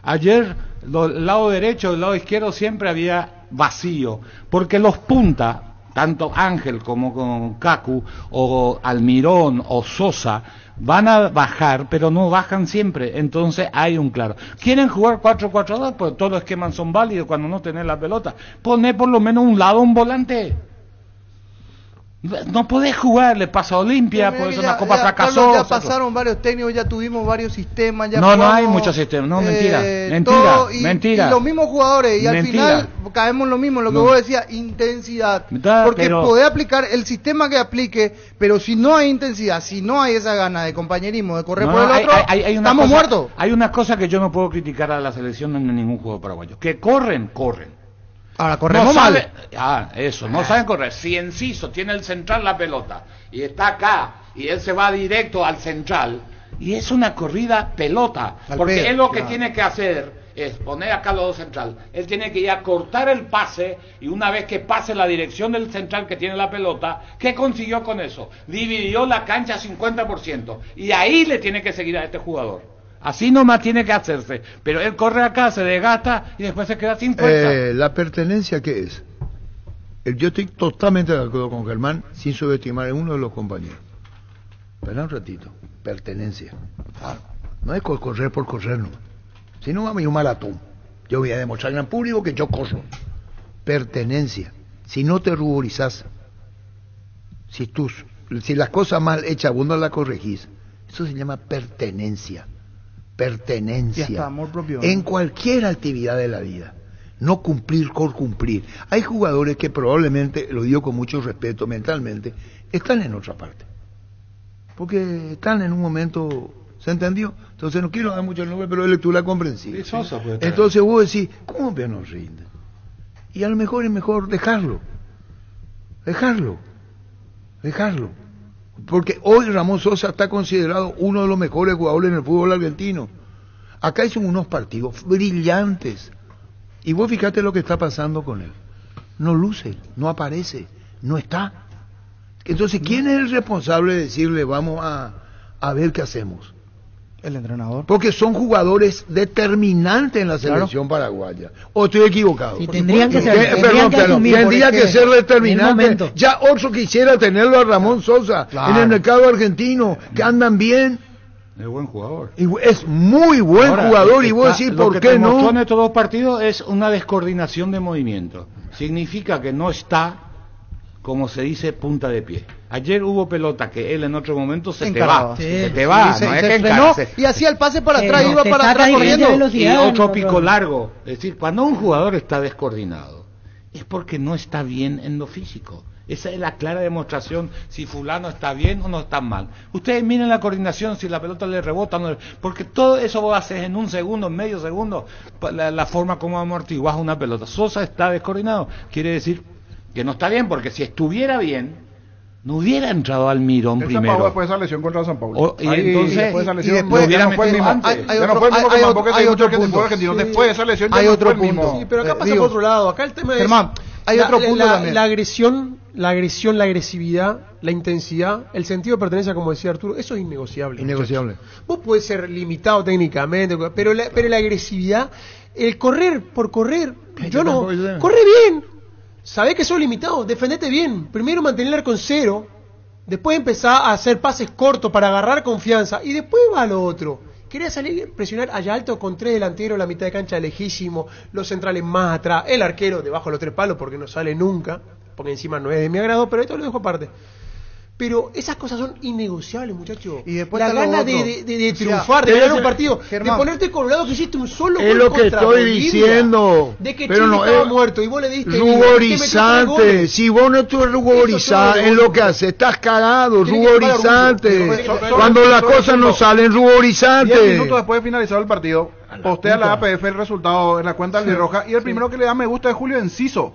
Ayer, el lado derecho y el lado izquierdo siempre había vacío, porque los puntas, tanto Ángel como con Cacu, o Almirón, o Sosa, van a bajar, pero no bajan siempre, entonces hay un claro. ¿Quieren jugar 4-4-2? Pues todos los esquemas son válidos cuando no tenés la pelota. Poné por lo menos un lado un volante. No podés jugar, le pasa a Olimpia, por eso una copa fracasó. Ya pasaron varios técnicos, ya tuvimos varios sistemas. Ya no hay muchos sistemas, no, mentira. Y los mismos jugadores, y al final caemos lo mismo, lo que vos decías, intensidad. Porque podés aplicar el sistema que aplique, pero si no hay intensidad, si no hay esa gana de compañerismo, de correr por el otro, estamos muertos. Hay una cosa que yo no puedo criticar a la selección en ningún juego paraguayo, que corren. Ahora corremos mal. No saben correr. Si Enciso tiene el central la pelota y está acá y él se va directo al central y es una corrida pelota, porque él lo que tiene que hacer es poner acá los dos central. Él tiene que ir a cortar el pase y una vez que pase la dirección del central que tiene la pelota, ¿qué consiguió con eso? Dividió la cancha 50% y ahí le tiene que seguir a este jugador. Así nomás tiene que hacerse, pero él corre acá, se desgasta y después se queda sin fuerza. ¿La pertenencia qué es? Yo estoy totalmente de acuerdo con Germán, sin subestimar a uno de los compañeros. Espera un ratito, pertenencia. No es correr por correr, no. Si no, vamos a ir a un maratón. Yo voy a demostrar al público que yo corro. Pertenencia. Si no te ruborizás, si las cosas mal hechas vos no las corregís, Eso se llama pertenencia. Pertenencia. Y hasta amor propio. En cualquier actividad de la vida. No cumplir por cumplir. Hay jugadores que probablemente, lo digo con mucho respeto mentalmente, están en otra parte. Porque están en un momento, ¿se entendió? Entonces no quiero dar mucho el nombre, pero es lectura comprensiva. Entonces vos decís, ¿cómo que no rinde? Y a lo mejor es mejor dejarlo. Porque hoy Ramón Sosa está considerado uno de los mejores jugadores en el fútbol argentino. Acá hizo unos partidos brillantes. Y vos fíjate lo que está pasando con él. No luce, no aparece, no está. Entonces, ¿quién es el responsable de decirle vamos a ver qué hacemos? El entrenador. Porque son jugadores determinantes en la selección paraguaya. ¿O estoy equivocado? Sí, tendría que ser determinante. Ya otro quisiera tenerlo a Ramón Sosa en el mercado argentino, que andan bien. Es buen jugador. Y es muy buen jugador. Y vos decís, ¿por qué no? Lo que en estos dos partidos es una descoordinación de movimiento. Significa que no está, como se dice, punta de pie. Ayer hubo pelota que él en otro momento se te va, no es que encarce. Y hacía el pase para atrás, iba para atrás corriendo. Y otro pico largo. Es decir, cuando un jugador está descoordinado, es porque no está bien en lo físico. Esa es la clara demostración si fulano está bien o no está mal. Ustedes miren la coordinación, si la pelota le rebota, no, porque todo eso vos haces en un segundo, en medio segundo, la forma como amortiguas una pelota. Sosa está descoordinado, quiere decir que no está bien, porque si estuviera bien, no hubiera entrado Almirón primero. San Paulo después de esa lesión contra San Paulo. Y entonces, después de esa lesión, no fue el mismo. Hay otro punto. Después de esa lesión, hay otro punto. Sí, pero acá pasa por otro lado. Acá el tema es... Germán, hay otro punto también. La agresión, la agresividad, la intensidad, el sentido de pertenencia, como decía Arturo, eso es innegociable. Innegociable. Vos podés ser limitado técnicamente, pero la agresividad, el correr por correr, corre bien. Sabés que sos limitado, defendete bien. Primero mantener el arco en cero, después empezar a hacer pases cortos para agarrar confianza y después va a lo otro. Quería salir, presionar allá alto con 3 delanteros, la mitad de cancha lejísimo, los centrales más atrás, el arquero debajo de los 3 palos porque no sale nunca, porque encima no es de mi agrado, pero esto lo dejo aparte. Pero esas cosas son innegociables, muchachos. Y después la gana de triunfar, de ganar un partido, Germán, de ponerte colorado que hiciste un solo gol. Es lo que estoy diciendo. De que pero Chile no estaba muerto y vos le diste ruborizante. Si vos no estás ruborizado en lo que haces, estás cagado, ruborizante. Cuando las cosas no salen, ruborizante. 10 minutos después de finalizar el partido, postea la APF el resultado en la cuenta albirroja y el primero que le da me gusta es Julio Enciso.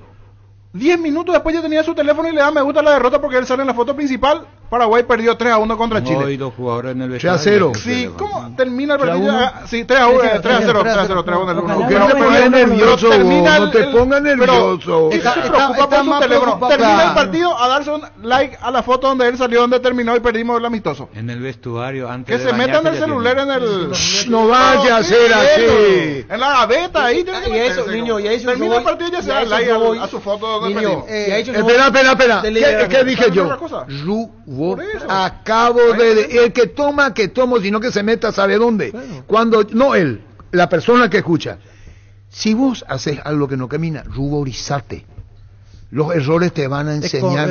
10 minutos después ya tenía su teléfono y le da me gusta la derrota porque él sale en la foto principal. Paraguay perdió 3-1 contra Chile. Hoy los jugadores en el 3-0. Sí, ¿cómo termina el partido? Sí, 3-0, 3-0. Que no te pongas nervioso, no te pongas nervioso. Se preocupa por su teléfono. Termina el partido a darse un like a la foto donde él salió, donde terminó y perdimos el amistoso. En el vestuario, antes que se metan el celular en el... No vaya a ser así. En la gaveta, ahí tiene que meterse. Niño, y a eso termina el partido y ya se da like a su foto donde perdimos. Espera. ¿Qué dije yo? Acabo de... El que toma, sino que se meta, ¿sabe dónde? Cuando... No él, la persona que escucha. Si vos haces algo que no camina, ruborizate. Los errores te van a enseñar.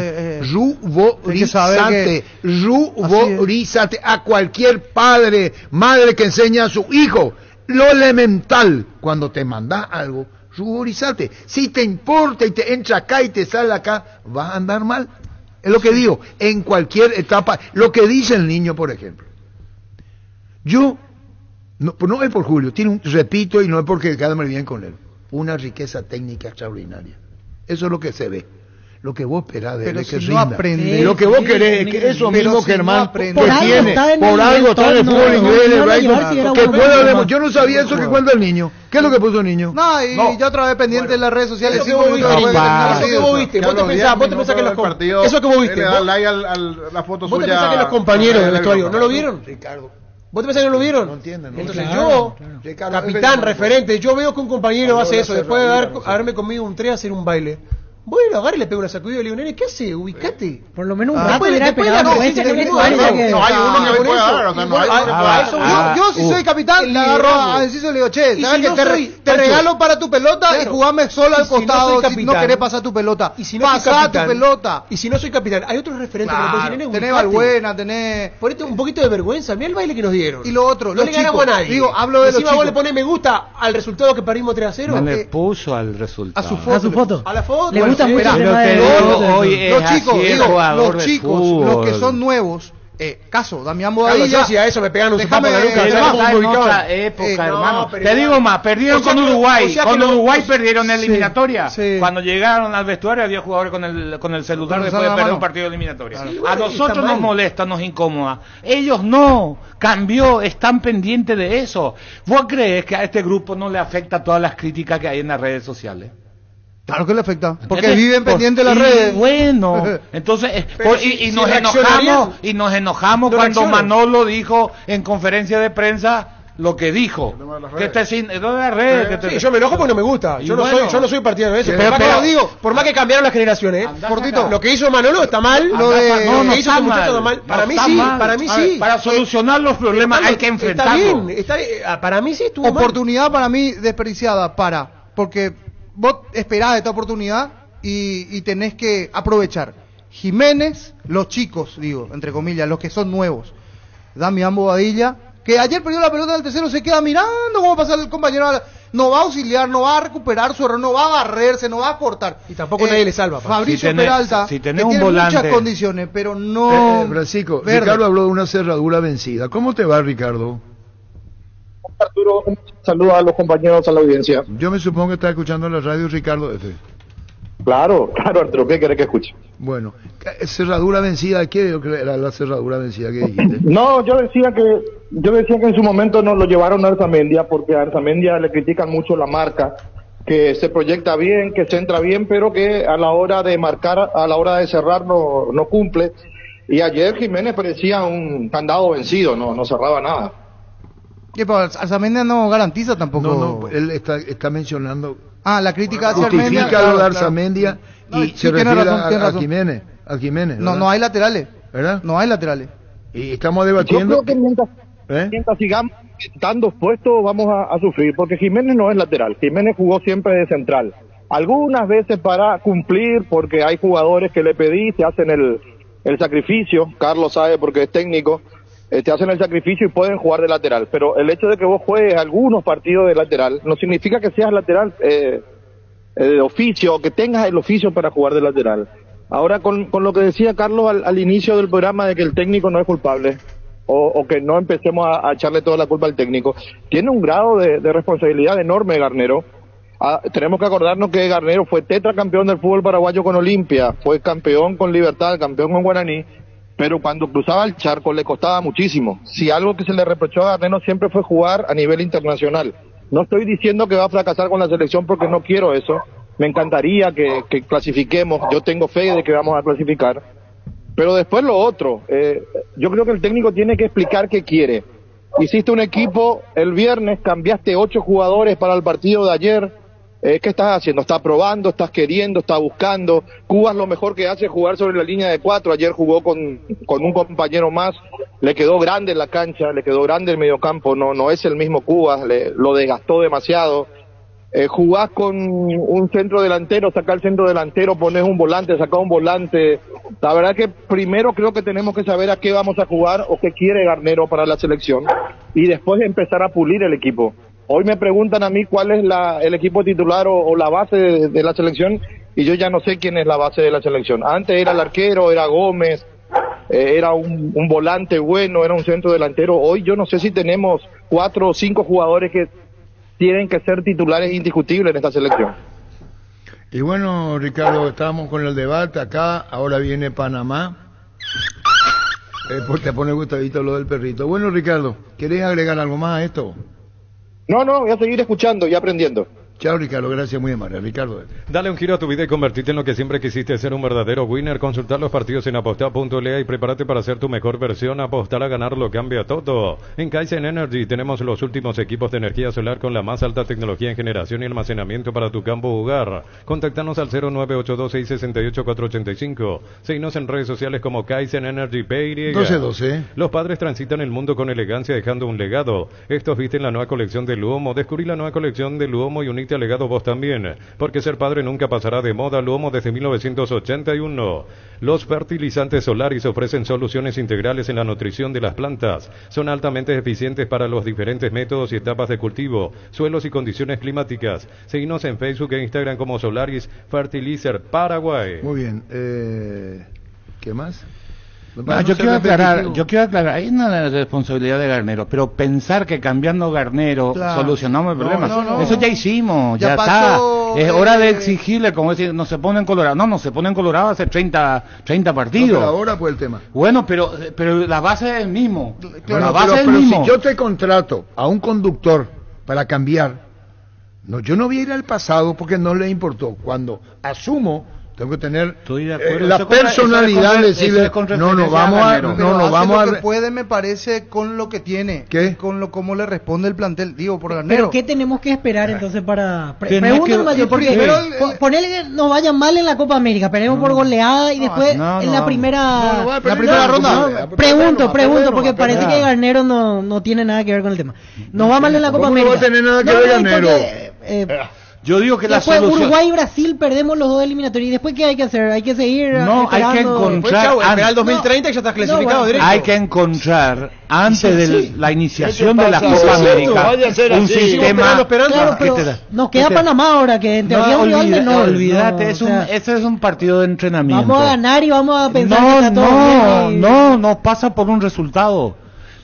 Ruborizate a cualquier madre que enseña a su hijo. Lo elemental, cuando te mandas algo, ruborizate. Si te importa y te entra acá y te sale acá, vas a andar mal. Es lo que digo, en cualquier etapa. Lo que dice el niño, por ejemplo. Yo, no es por Julio, repito, y no es porque quedarme bien con él, una riqueza técnica extraordinaria. Eso es lo que se ve. Lo que vos esperás de él es que rinda. Lo que vos querés es que eso mismo, Germán, que tiene, por algo está en el fútbol inglés, yo no sabía eso que cuenta el niño. ¿Qué es lo que puso el niño? No, y yo otra vez pendiente en las redes sociales. Eso que vos viste, vos te pensás que los compañeros, eso que vos viste, vos te pensás que los compañeros del vestuario no lo vieron, Ricardo. ¿Vos te pensás que no lo vieron? No entienden. Entonces yo, capitán, referente, yo veo que un compañero hace eso, después de haberme comido un 3 hacer un baile. Bueno, agarre y le pega una sacudida y le digo, nene, ¿qué hace? Ubicate. Por lo menos un rato hubiera después pegado, no hay uno que puede dar, o sea, no hay. Yo si soy capitán, le agarro a Enciso y le digo, che, ¿sabes que te regalo para tu pelota y jugame solo al costado si no querés pasar tu pelota? Y si no pasá tu pelota. Y si no soy capitán, hay otros referentes que me pueden decir, nene, tenés Balbuena, tenés... Ponete un poquito de vergüenza, mirá el baile que nos dieron. Y lo otro, no le ganamos a nadie. Digo, hablo de los chicos. Vos le ponés me gusta al resultado que perdimos 3-0. No le puso al resultado. A su foto. A la foto. Le gusta mucho el tema los chicos, los chicos, los que son nuevos, caso, Damián Bobadilla. Si a eso me pegan un está en otra época, hermano. Te digo más, perdieron con Uruguay. Con Uruguay perdieron en eliminatoria. Cuando llegaron al vestuario había jugadores con el celular después de perder un partido de eliminatoria. A nosotros nos molesta, nos incomoda. Ellos no. Cambió, están pendientes de eso. ¿Vos crees que a este grupo no le afecta todas las críticas que hay en las redes sociales? Claro que le afecta, porque viven pendientes de las redes. Bueno, entonces, nos enojamos cuando Manolo dijo en conferencia de prensa lo que dijo. Que yo me enojo porque no me gusta. Yo no soy partidario de eso. Pero por más que cambiaron las generaciones, Portito, lo que hizo Manolo está mal. Lo que hizo ese muchacho está mal. Para mí sí. Para solucionar los problemas hay que enfrentarlos. Está bien. Para mí sí estuvo mal. Oportunidad para mí desperdiciada porque vos esperás esta oportunidad y tenés que aprovechar. Jiménez, los chicos, digo, entre comillas, los que son nuevos. Damián Bobadilla, que ayer perdió la pelota del tercero, se queda mirando cómo pasa el compañero. No va a auxiliar, no va a recuperar su error, no va a barrerse, no va a cortar. Y tampoco nadie le salva. Fabricio Peralta, que tiene un volante, muchas condiciones, pero no... Francisco, Ricardo habló de una cerradura vencida. ¿Cómo te va, Ricardo? Arturo, un saludo a los compañeros, a la audiencia. Yo me supongo que está escuchando la radio Ricardo F. Claro, Arturo, ¿qué querés que escuche? Bueno, cerradura vencida, ¿qué era la cerradura vencida que dijiste? No, yo decía que en su momento nos lo llevaron a Arzamendia, porque a Arzamendia le critican mucho la marca, que se proyecta bien, que centra bien, pero que a la hora de marcar, a la hora de cerrar no cumple. Y ayer Jiménez parecía un candado vencido, no cerraba nada. ¿Qué pasa? Arzamendia no garantiza tampoco. No, él está mencionando. La crítica hacia Armendia. Justifica lo de Arzamendia y se refiere a Jiménez. No hay laterales. ¿Verdad? No hay laterales. Y estamos debatiendo. Yo creo que mientras sigamos dando puestos vamos a sufrir, porque Jiménez no es lateral. Jiménez jugó siempre de central. Algunas veces para cumplir, porque hay jugadores que le pedí, se hacen el sacrificio. Carlos sabe porque es técnico. Te hacen el sacrificio y pueden jugar de lateral, pero el hecho de que vos juegues algunos partidos de lateral no significa que seas lateral de oficio o que tengas el oficio para jugar de lateral. Ahora con lo que decía Carlos al inicio del programa de que el técnico no es culpable o que no empecemos a echarle toda la culpa al técnico, tiene un grado de responsabilidad enorme Garnero. Tenemos que acordarnos que Garnero fue tetracampeón del fútbol paraguayo con Olimpia, fue campeón con Libertad, campeón con Guaraní, pero cuando cruzaba el charco le costaba muchísimo. Si algo que se le reprochó a Garnero siempre fue jugar a nivel internacional. No estoy diciendo que va a fracasar con la selección porque no quiero eso. Me encantaría que clasifiquemos. Yo tengo fe de que vamos a clasificar. Pero después lo otro. Yo creo que el técnico tiene que explicar qué quiere. Hiciste un equipo el viernes, cambiaste 8 jugadores para el partido de ayer. ¿Qué estás haciendo? ¿Estás probando? ¿Estás queriendo? ¿Estás buscando? Cubas lo mejor que hace es jugar sobre la línea de 4. Ayer jugó con un compañero más. Le quedó grande la cancha, le quedó grande el mediocampo. No es el mismo Cubas, lo desgastó demasiado. Jugás con un centro delantero, sacá el centro delantero, pones un volante, sacá un volante. La verdad que primero creo que tenemos que saber a qué vamos a jugar o qué quiere Garnero para la selección y después empezar a pulir el equipo. Hoy me preguntan a mí cuál es el equipo titular o la base de la selección y yo ya no sé quién es la base de la selección. Antes era el arquero, era Gómez, era un volante bueno, era un centro delantero. Hoy yo no sé si tenemos 4 o 5 jugadores que tienen que ser titulares indiscutibles en esta selección. Y bueno, Ricardo, estábamos con el debate acá, ahora viene Panamá. Te pone Gustavito lo del perrito. Bueno, Ricardo, ¿querés agregar algo más a esto? No, voy a seguir escuchando y aprendiendo. Chao, Ricardo, gracias, muy amable. Ricardo. Dale un giro a tu vida y convertirte en lo que siempre quisiste, ser un verdadero winner. Consultar los partidos en apostar.lea y prepárate para ser tu mejor versión. Apostar a ganar lo cambia todo. En Kaizen Energy tenemos los últimos equipos de energía solar con la más alta tecnología en generación y almacenamiento para tu campo o hogar. Contactanos al 0982-668-485. Seguinos en redes sociales como Kaizen Energy PY. 1212. Los padres transitan el mundo con elegancia dejando un legado. Estos visten la nueva colección de Luomo. Descubrí la nueva colección de Luomo y unite al legado vos también, porque ser padre nunca pasará de moda. Luomo desde 1981. Los fertilizantes Solaris ofrecen soluciones integrales en la nutrición de las plantas. Son altamente eficientes para los diferentes métodos y etapas de cultivo, suelos y condiciones climáticas. Seguinos en Facebook e Instagram como Solaris Fertilizer Paraguay. Muy bien. ¿Qué más? No, yo quiero aclarar, hay una responsabilidad de Garnero, pero pensar que cambiando Garnero solucionamos el problema, eso ya hicimos, ya pasó, está, es hora de exigirle, como decir, no se ponen Colorado, no se ponen Colorado hace 30 partidos. Pero ahora fue el tema. Bueno, pero la base es el mismo, claro, pero si yo te contrato a un conductor para cambiar, no, yo no voy a ir al pasado porque no le importó, cuando asumo tengo que tener la personalidad de decirle no vamos a lo que puede, me parece, con lo que tiene. ¿Qué? Con lo cómo le responde el plantel, digo, por Garnero. Pero ¿qué tenemos que esperar entonces para pregunta mayor? Porque ponele que nos vaya mal en la Copa América, esperemos por goleada y después en la primera ronda. Pregunto porque parece que Garnero no tiene nada que ver con el tema. Nos va mal en la Copa América. No va a tener nada que ver Garnero. Yo digo que después Uruguay y Brasil perdemos los dos eliminatorios. ¿Y después qué hay que hacer? Hay que seguir hay que encontrar esperar el 2030 y ya está clasificado derecho. Hay que encontrar antes de la iniciación de la Copa América un sistema. Claro, pero nos queda Panamá ahora, que en teoría es un rival menor. Olvídate, ese es un partido de entrenamiento. Vamos a ganar y vamos a pensar que está todo bien. No pasa por un resultado.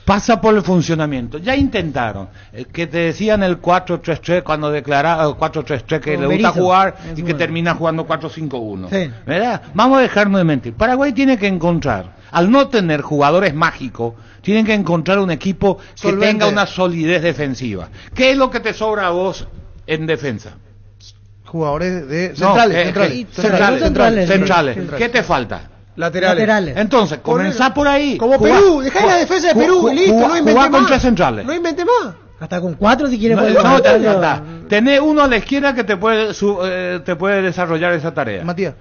Pasa por el funcionamiento. Ya intentaron. Que te decían el 4-3-3 cuando declaraba 4-3-3 que le gusta jugar y que termina jugando 4-5-1. Sí. ¿Verdad? Vamos a dejarnos de mentir. Paraguay tiene que encontrar, al no tener jugadores mágicos, tienen que encontrar un equipo que tenga una solidez defensiva. ¿Qué es lo que te sobra a vos en defensa? Jugadores de centrales. ¿Qué te falta? Laterales. Entonces, comenzá por ahí. Como Perú, dejá la defensa de Perú, listo, no invente más. Con 3 centrales. No invente más. Hasta con 4 si quiere. Tenés uno a la izquierda que te puede desarrollar esa tarea. Matías,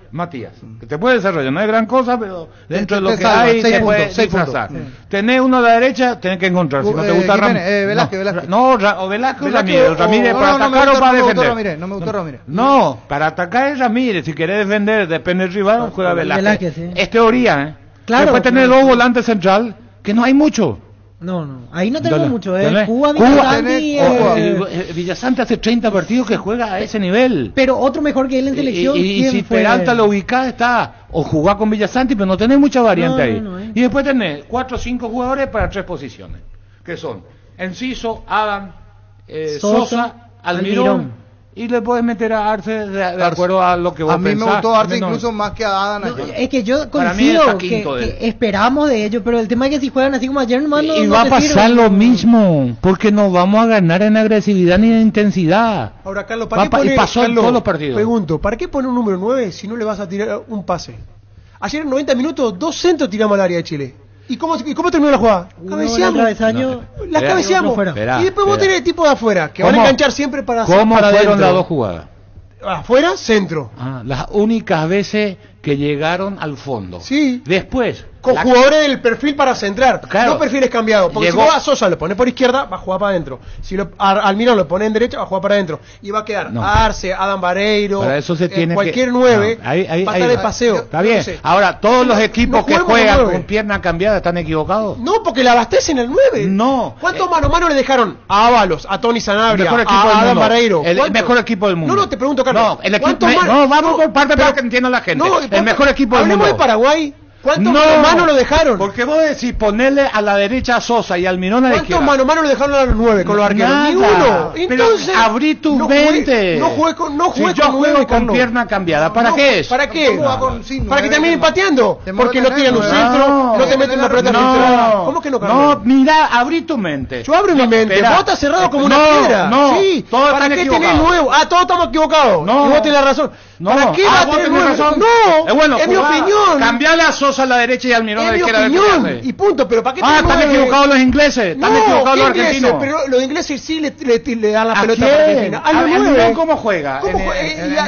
que te puede desarrollar. No es gran cosa, pero dentro de lo que hay te puede disfrazar. Tenés uno a la derecha, tenés que encontrar. Si no te gusta Velázquez. O Velázquez o Ramírez para atacar o para defender. No me gustó Ramírez. No, para atacar es Ramírez. Si querés defender, depende del rival, juega Velázquez. Es teoría, Claro. Después tenés 2 volantes central, que no hay mucho. No, ahí no tenemos mucho, Cuba Villasanti hace 30 partidos que juega a ese nivel. Pero otro mejor que él en selección. Y si Peralta lo ubicás, está o jugar con Villasanti, pero no tenés mucha variante ahí. Y después tenés 4 o 5 jugadores para 3 posiciones, que son Enciso, Adam, Sosa, Almirón. Y le puedes meter a Arce de acuerdo a lo que vos pensás. A mí me gustó Arce incluso más que a Adán. Es que yo coincido que esperamos de ellos, pero el tema es que si juegan así como ayer, hermano, y va a pasar lo mismo, porque no vamos a ganar en agresividad ni en intensidad. Ahora, Carlos, ¿para qué poner, y pasó en todos los partidos? Pregunto, ¿para qué poner un número 9 si no le vas a tirar un pase? Ayer en 90 minutos, 2 centros tiramos al área de Chile. ¿Y cómo terminó la jugada? Cabeceamos. Las cabeceamos. Y después vos tenés el tipo de afuera, que van a enganchar siempre para hacer ¿Cómo para fueron las 2 jugadas? Afuera, centro. Las únicas veces que llegaron al fondo. Sí. Después, con jugadores del perfil para centrar, claro, no perfiles cambiados. Porque si vos a Sosa lo pones por izquierda, va a jugar para adentro. Si Almirón lo pone en derecha, va a jugar para adentro. Y va a quedar Arce, Adam Vareiro, para eso se tiene cualquier 9, pata de paseo. Está bien. Ahora, todos los equipos que juegan con pierna cambiada están equivocados. No, porque le abastecen el 9. No. ¿Cuántos mano a mano le dejaron a Ábalos, a Tony Sanabria, a Adam Vareiro? El mejor equipo del mundo. No, te pregunto, Carlos. No, vamos por parte para que entienda la gente. El mejor equipo del mundo. Hablemos de Paraguay. ¿Cuántos mano lo dejaron? Porque vos decís ponerle a la derecha a Sosa y Almirón a la izquierda. ¿Cuántos mano lo dejaron a los 9 con los arqueros? Ni uno. Entonces, pero abrí tu mente. No juegues con si yo juego con pierna cambiada, ¿para qué es? ¿Para qué? Para que terminen pateando. Porque no tiran un centro, no te meten una pelota filtrada. ¿Cómo que no, Carlos? No, mira, abrí tu mente. Yo abro mi mente. Vos estás cerrado como una piedra. No, sí. Todos ¿Para qué tenés nuevo? Todos estamos equivocados. No. Y vos tenés la razón. No. ¿Para qué va a tener nuevo? No, bueno, es mi opinión. Cambiar a Sosa a la derecha y Almirón a la izquierda. Es mi opinión. Y punto, pero ¿para qué están equivocados los ingleses. Están equivocados los argentinos. Pero los ingleses sí le dan la pelota para que defina. ¿A Almirón cómo juega?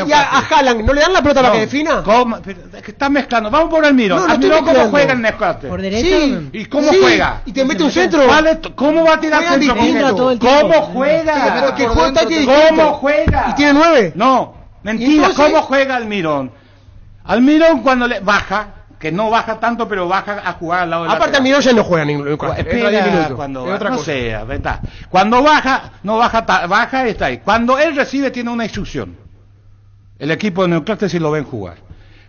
¿Y a Haaland no le dan la pelota para que defina? ¿Cómo? Es que están mezclando. Vamos por Almirón. ¿Almirón cómo juega en Nescate? Por derecha. Sí. ¿Y cómo juega? Y te mete un centro. ¿Cómo va a tirar centro? ¿Cómo juega? ¿Cómo juega? ¿Y tiene 9? No, mentira. ¿Cómo juega Almirón? Almirón cuando le baja, que no baja tanto, pero baja a jugar al lado de la aparte Almirón ya no juega ningún espera, cuando no sea, ¿verdad? Cuando baja, no baja, baja y está ahí. Cuando él recibe tiene una instrucción. El equipo de Neocrates sí lo ven jugar.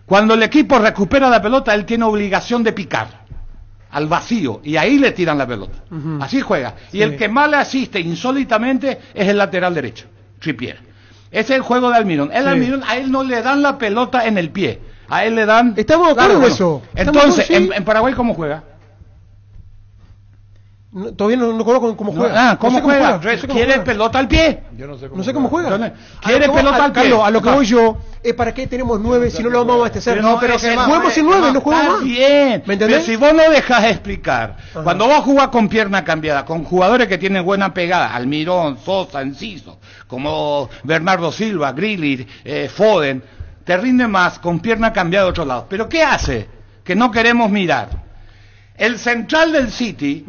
Cuando el equipo recupera la pelota, él tiene obligación de picar al vacío y ahí le tiran la pelota. Así juega. Y el que más le asiste insólitamente es el lateral derecho, Trippier. Ese es el juego de Almirón. Almirón, a él no le dan la pelota en el pie. A él le dan... Estamos de acuerdo con eso. Entonces, en Paraguay, ¿cómo juega? No, todavía no conozco cómo juega. ¿Cómo juega? ¿Quiere pelota al pie? Yo no sé cómo juega. ¿Quiere pelota al pie? Carlos, a lo que voy yo es para qué tenemos 9 si no lo vamos a abastecer. Pero jugamos sin 9, no jugamos más. Bien. ¿Me entendés? Pero si vos no dejás explicar, cuando vos jugás con pierna cambiada, con jugadores que tienen buena pegada, Almirón, Sosa, Enciso, como Bernardo Silva, Grealish, Foden, te rinde más con pierna cambiada de otro lado. ¿Pero qué hace? Que no queremos mirar. El central del City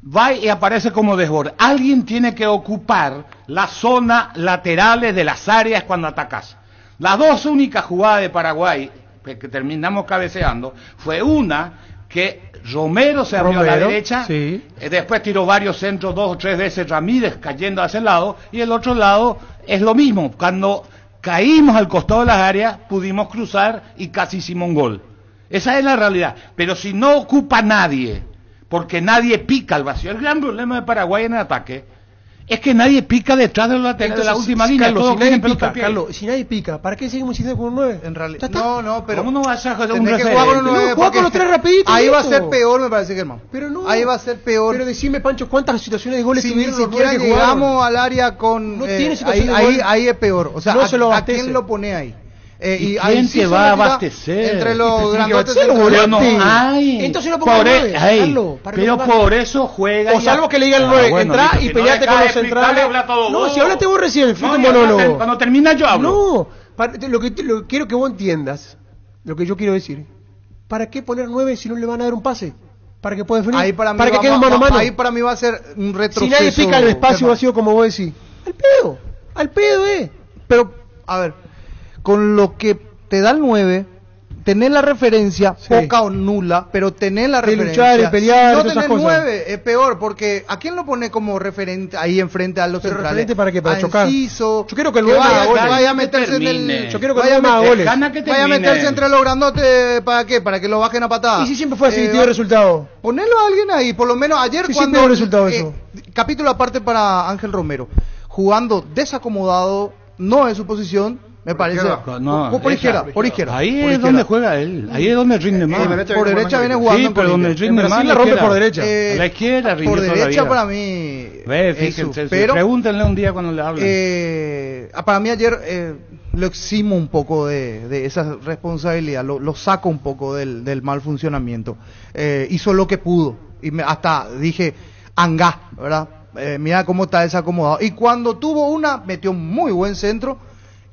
va y aparece como desborde. Alguien tiene que ocupar las zonas laterales de las áreas cuando atacas. Las dos únicas jugadas de Paraguay que terminamos cabeceando fue una que Romero se abrió a la derecha, después tiró varios centros 2 o 3 veces Ramírez cayendo hacia el lado, y el otro lado es lo mismo. Cuando caímos al costado de las áreas pudimos cruzar y casi hicimos un gol. Esa es la realidad. Pero si no ocupa nadie, porque nadie pica al vacío. El gran problema de Paraguay en el ataque es que nadie pica detrás de los laterales de la última línea. Carlos, si nadie pica, ¿para qué seguimos insistiendo con un 9? En realidad, no, pero ¿cómo no vas a jugar con un 9? Juega con los 3 rapiditos. Ahí va a ser peor, me parece, Germán. Pero no. Ahí va a ser peor. Pero decime, Pancho, ¿cuántas situaciones de goles tuvieron los 9 que llegamos al área con... No tiene situación de gol. Ahí es peor. O sea, ¿a quién lo pone ahí? ¿Y quién te va a abastecer? Entre los grandotes no hay. Entonces lo pongo 9, pero por eso juega. O salvo que le digan el 9, entra y peleate con los centrales. No, si hablaste vos recién, fue un monólogo. Cuando termina yo hablo. No, lo que quiero que vos entiendas, lo que yo quiero decir. ¿Para qué poner 9 si no le van a dar un pase? Para que pueda definir. Ahí para que quede un mano a mano. Ahí para mí va a ser un retroceso. Si nadie pica el espacio vacío como vos decís. Al pedo, Pero, a ver, con lo que te da el 9, tener la referencia, poca o nula, pero tener la referencia. Luchar y pelear, no tener 9 es peor, porque ¿a quién lo pone como referente ahí enfrente a los centrales? ¿Referente para qué? ¿Para chocar? Enciso, yo quiero que el 9 vaya a meterse en el... Yo quiero que vaya a goles. Vaya a meterse entre los grandotes, ¿para qué? Para que lo bajen a patadas. ¿Y si siempre fue así, tiene resultado? Ponerlo a alguien ahí, por lo menos ayer cuando... Sí, resultado eso. Capítulo aparte para Ángel Romero. Jugando desacomodado, no en su posición... Me parece. Por izquierda. Ahí es donde juega él. Ahí es donde rinde más. Por derecha viene jugando. Sí, pero donde rinde más. La rompe por derecha. La izquierda rinde por derecha para mí. Fíjense. Pero pregúntenle un día cuando le hablen. Para mí ayer lo eximo un poco de esa responsabilidad. Lo saco un poco del mal funcionamiento. Hizo lo que pudo. Y hasta dije, anga, ¿verdad? Mira cómo está desacomodado. Y cuando tuvo una, metió un muy buen centro.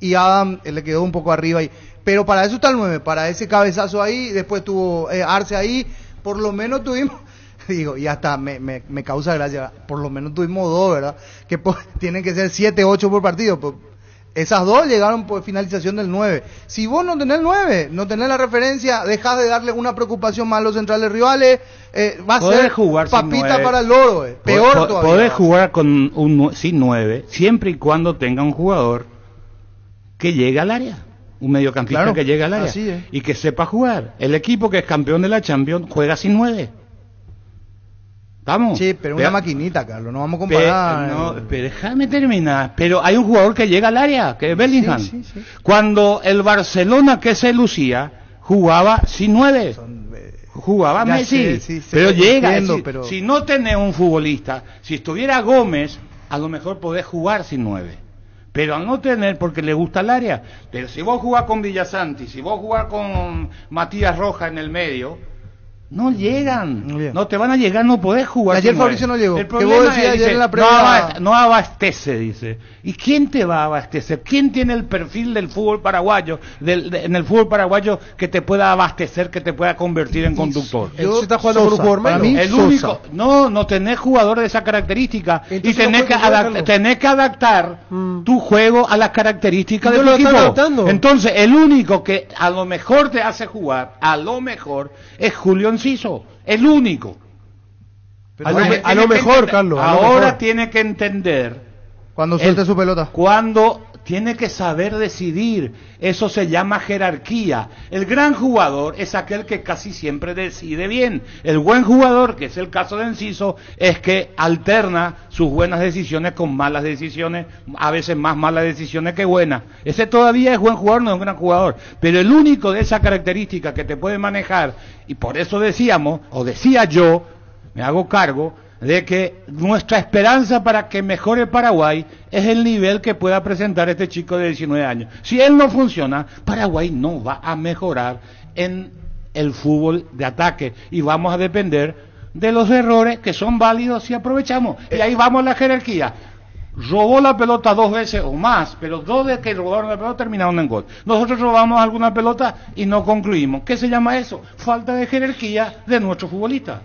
Y Adam le quedó un poco arriba ahí. Pero para eso está el 9, para ese cabezazo ahí, después tuvo Arce ahí, por lo menos tuvimos, digo, y hasta me causa gracia, por lo menos tuvimos 2, ¿verdad? Que tienen que ser 7, 8 por partido, pues, esas 2 llegaron por finalización del 9. Si vos no tenés el 9, no tenés la referencia, dejás de darle una preocupación más a los centrales rivales, va a ser papita para el loro, peor todavía. Podés jugar sin 9, siempre y cuando tenga un jugador que llegue al área. un mediocampista que llegue al área y que sepa jugar. El equipo que es campeón de la Champions juega sin 9. ¿Estamos? Sí, pero una maquinita, Carlos, no vamos a comparar. Pero déjame terminar. Pero hay un jugador que llega al área, que es Bellingham. Sí. Cuando el Barcelona que se lucía, jugaba sin 9. Jugaba Messi. Pero llega. Si no tenés un futbolista, si estuviera Gómez, a lo mejor podés jugar sin 9. Pero al no tener, porque le gusta el área. Pero si vos jugás con Villasanti, si vos jugás con Matías Rojas en el medio, no llegan, no te van a llegar, no podés jugar. Ayer Fabricio no llegó. El problema es, dice, no abastece, dice. ¿Y quién te va a abastecer? ¿Quién tiene el perfil del fútbol paraguayo, en el fútbol paraguayo, que te pueda abastecer, que te pueda convertir en conductor? ¿Se está jugando con un jugador menos? El único, no tenés jugadores de esa característica. Entonces y tenés que adaptar tu juego a las características del equipo. Entonces, el único que a lo mejor te hace jugar, a lo mejor, es Julio Enciso, el único. A lo mejor, Carlos. Ahora tiene que entender cuando suelte su pelota. Cuando tiene que saber decidir. Eso se llama jerarquía. El gran jugador es aquel que casi siempre decide bien. El buen jugador, que es el caso de Enciso, es que alterna sus buenas decisiones con malas decisiones, a veces más malas decisiones que buenas. Ese todavía es buen jugador, no es un gran jugador. Pero el único de esa característica que te puede manejar, y por eso decíamos, o decía yo, me hago cargo, de que nuestra esperanza para que mejore Paraguay es el nivel que pueda presentar este chico de 19 años. Si él no funciona, Paraguay no va a mejorar en el fútbol de ataque y vamos a depender de los errores que son válidos si aprovechamos. Y ahí vamos a la jerarquía. Robó la pelota 2 veces o más, pero 2 de que robaron la pelota terminaron en gol. Nosotros robamos alguna pelota y no concluimos. ¿Qué se llama eso? Falta de jerarquía de nuestros futbolistas.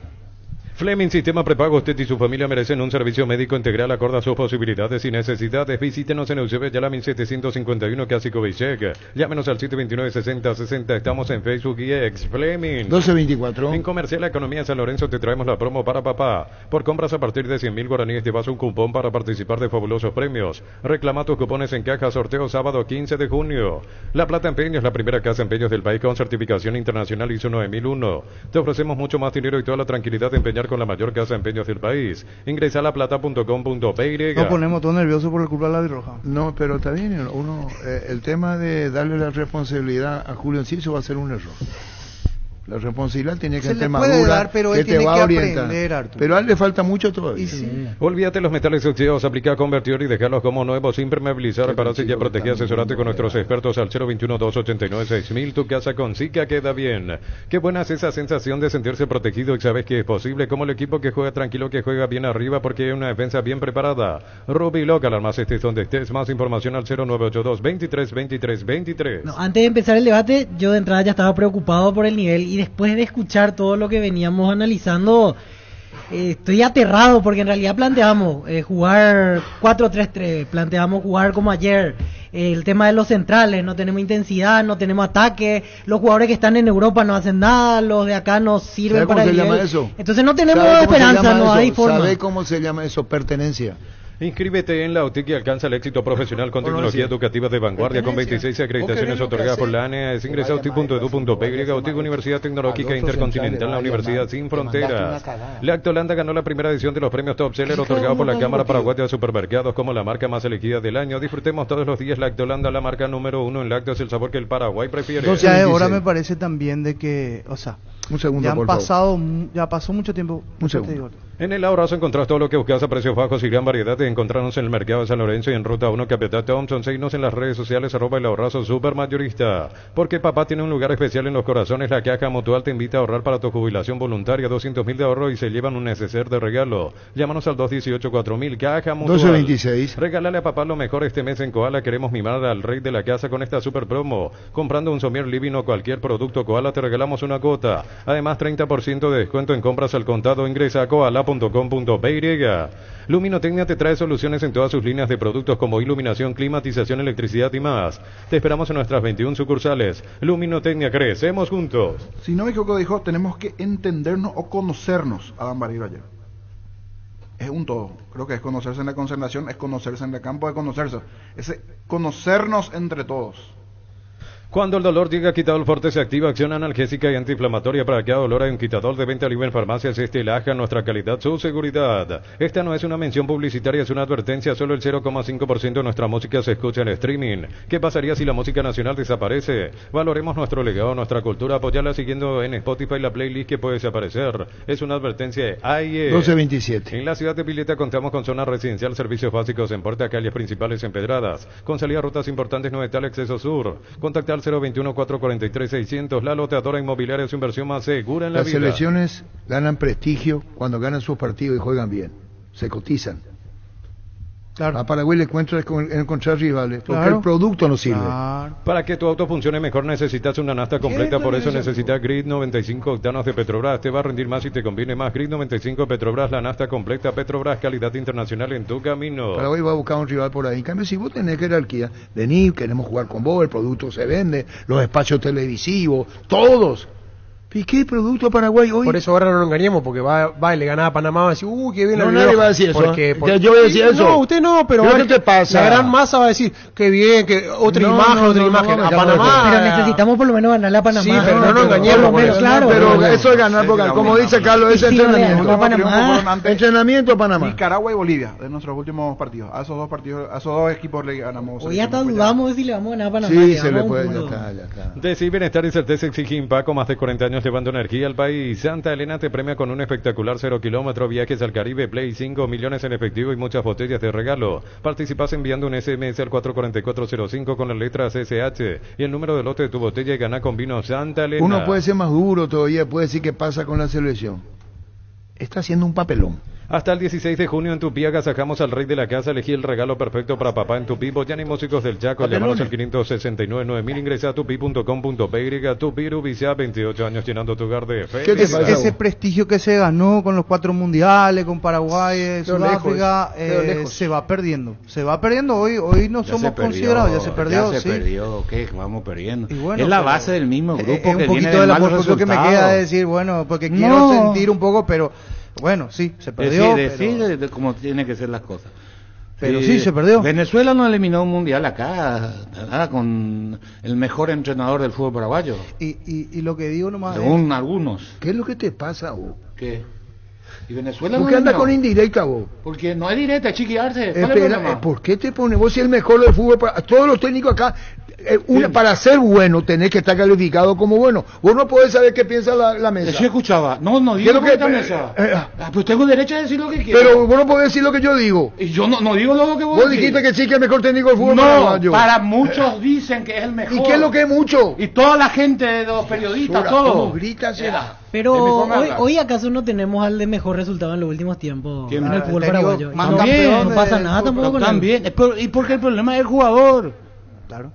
Fleming Sistema Prepago. Usted y su familia merecen un servicio médico integral acorde a sus posibilidades y necesidades. Visítenos en Eusebio Yalamin 751 Clásico Bishek. Llámenos al 729-6060. Estamos en Facebook y X. Fleming 1224. En Comercial La Economía de San Lorenzo te traemos la promo para papá. Por compras a partir de 100.000 guaraníes te vas un cupón para participar de fabulosos premios. Reclama tus cupones en caja. Sorteo sábado 15 de junio. La Plata Empeños, la primera casa empeños del país con certificación internacional ISO 9001. Te ofrecemos mucho más dinero y toda la tranquilidad de empeñar con la mayor casa de empeños del país. Ingresa a laplata.com.py. Nos ponemos todos nerviosos por la culpa de la birroja. No, pero está bien. El tema de darle la responsabilidad a Julio Enciso va a ser un error. La responsabilidad tiene que ser madura, pero él tiene que aprender, Arturo. Pero a él le falta mucho todavía. Olvídate los metales oxidados, aplica convertir y dejarlos como nuevos, impermeabilizar, repararse y proteger. Asesorate con nuestros expertos al 021-289-6000. Tu casa con Zika queda bien. Qué buena es esa sensación de sentirse protegido y sabes que es posible, como el equipo que juega tranquilo, que juega bien arriba porque hay una defensa bien preparada. Ruby Local, armas estés donde estés. Más información al 0982-23-23-23. No, antes de empezar el debate, yo de entrada ya estaba preocupado por el nivel y después de escuchar todo lo que veníamos analizando, estoy aterrado porque en realidad planteamos jugar 4-3-3, planteamos jugar como ayer, el tema de los centrales, no tenemos intensidad, no tenemos ataque, los jugadores que están en Europa no hacen nada, los de acá no sirven para el nivel. Entonces no tenemos esperanza, no hay forma. ¿Sabe cómo se llama eso? Pertenencia. Inscríbete en la OTIC y alcanza el éxito profesional con tecnología educativa de vanguardia con 26 acreditaciones otorgadas por la ANEA. Ingresa a OTIC.edu.py. OTIC, Universidad Tecnológica Intercontinental, la Universidad Sin Fronteras. Lactolanda ganó la primera edición de los premios Top Seller otorgados por la Cámara Paraguaya de Supermercados como la marca más elegida del año. Disfrutemos todos los días Lactolanda, la marca número 1 en lácteos, el sabor que el Paraguay prefiere. Entonces ahora me parece también de que, o sea, un segundo, ya pasó mucho tiempo. Un segundo. En el Abrazo encontrás todo lo que buscas a precios bajos y gran variedad de encontrarnos en el mercado de San Lorenzo y en Ruta 1 Capital Thompson. Seguinos en las redes sociales @el Abrazo Supermayorista. Porque papá tiene un lugar especial en los corazones. La Caja Mutual te invita a ahorrar para tu jubilación voluntaria 200.000 de ahorro y se llevan un neceser de regalo. Llámanos al 218-4000 Caja Mutual. 1226. Regálale a papá lo mejor este mes en Koala. Queremos mimar al rey de la casa con esta super promo. Comprando un Somier Living o cualquier producto Koala te regalamos una cuota. Además 30% de descuento en compras al contado. Ingresa a koala.com.py. Luminotecnia te trae soluciones en todas sus líneas de productos como iluminación, climatización, electricidad y más. Te esperamos en nuestras 21 sucursales. Luminotecnia, crecemos juntos. Si no me equivoco, dijo, tenemos que entendernos o conocernos, Adán Barriero ayer. Es un todo. Creo que es conocerse en la concentración, es conocerse en el campo, es conocerse. Es conocernos entre todos. Cuando el dolor llega, Quitadol Forte se activa, acción analgésica y antiinflamatoria para cada dolor. Hay un Quitadol de venta libre en farmacias Estilaja, nuestra calidad, su seguridad. Esta no es una mención publicitaria, es una advertencia. Solo el 0,5% de nuestra música se escucha en streaming. ¿Qué pasaría si la música nacional desaparece? Valoremos nuestro legado, nuestra cultura, apoyarla siguiendo en Spotify la playlist que puede desaparecer. Es una advertencia de AIE. 1227. En la ciudad de Pileta contamos con zona residencial, servicios básicos en Puerta, calles principales empedradas, con salida a rutas importantes, Novetal, Exceso Sur. Contacta al 021-443-600. La loteadora inmobiliaria es su inversión más segura en la Las vida. selecciones ganan prestigio cuando ganan sus partidos y juegan bien. Se cotizan. Claro. A Paraguay le encontrar rivales, porque Claro. el producto no sirve. Para que tu auto funcione mejor necesitas una nafta completa, por eso necesitas Grid 95 octanos de Petrobras. Te va a rendir más y te conviene más. Grid 95 Petrobras, la nafta completa. Petrobras, calidad internacional en tu camino. Paraguay va a buscar un rival por ahí. En cambio, si vos tenés jerarquía, vení, queremos jugar con vos, el producto se vende, los espacios televisivos, todos. ¿Y qué producto Paraguay hoy? Por eso ahora no nos engañemos, porque va y le gana a Panamá, va a decir, qué bien No, la nadie Rioja. va a decir eso, Porque, ¿eh? Yo voy a decir eso. No, usted no, pero ¿Qué te pasa? la gran masa va a decir, qué bien, que otra No, imagen, no, otra no, imagen. no, a no, Panamá. Pero necesitamos por lo menos ganarle a Panamá. Sí, pero no nos engañemos, Por lo menos, por eso. claro. Pero eso es ganar, porque como dice Carlos, es Y si no le entrenamiento. ganó a Panamá. Entrenamiento a Panamá. Nicaragua y Bolivia, de nuestros últimos partidos. A esos dos equipos le ganamos. Hoy hasta dudamos de si le vamos a ganar a Panamá. Sí, que se le vamos puede, un ya punto. está, ya está. Decir bienestar y certeza exige Impaco, más de 40 años llevando energía al país. Santa Elena te premia con un espectacular 0 kilómetro, viajes al Caribe, Play 5, millones en efectivo y muchas botellas de regalo. Participas enviando un SMS al 44405 con las letras SH y el número de lote de tu botella y gana con vino Santa Elena. Uno puede ser más duro todavía, puede decir qué pasa con la selección. Está haciendo un papelón. Hasta el 16 de junio en Tupí agasajamos al rey de la casa. Elegí el regalo perfecto para papá en Tupí. Boyani Músicos del Chaco. Llámanos al 569-9000. Ingresa a tupi.com.py. Tupí Rubicá, 28 años llenando tu hogar de fe. Ese prestigio que se ganó con los 4 mundiales, con Paraguay, Sudáfrica, lejos. se va perdiendo. Se va perdiendo. Hoy no somos considerados, ya se perdió. Ya se sí. perdió, ¿qué? Vamos perdiendo. Y bueno, es la pero base del mismo grupo es que un viene poquito de de la malos postura que me resultados. queda de decir, bueno, porque quiero sentir un poco, pero bueno, sí, se perdió. Decide de cómo tienen que ser las cosas. Pero sí, se perdió. Venezuela no eliminó un mundial acá, nada, con el mejor entrenador del fútbol paraguayo. Y lo que digo nomás Según algunos. ¿Qué es lo que te pasa vos? ¿Qué? ¿Y Venezuela ¿Por no qué anda eliminó? con indirecta vos? Porque no hay directa, chiquiarse. ¿Cuál es el problema? ¿Por qué te pones vos si el mejor del fútbol? Todos los técnicos acá, para ser bueno tenés que estar calificado como bueno. Vos no podés saber qué piensa la mesa. Yo escuchaba, no ¿Qué digo es lo que que- esta mesa. Pues tengo derecho a decir lo que quiero. Pero vos no podés decir lo que yo digo. Y yo no digo lo que vos Vos decís. dijiste que sí, que es el mejor técnico del fútbol No, paraguayo. para muchos dicen que es el mejor. ¿Y qué es lo que es mucho? Y toda la gente, los periodistas, Basura, todos. ¿cómo gritas, será? Pero Es mi forma de hablar. hoy acaso no tenemos al de mejor resultado en los últimos tiempos ¿Quién? en el fútbol técnico paraguayo. más No, campeón no pasa del nada fútbol, tampoco con él. También, y porque el problema es el jugador. Claro.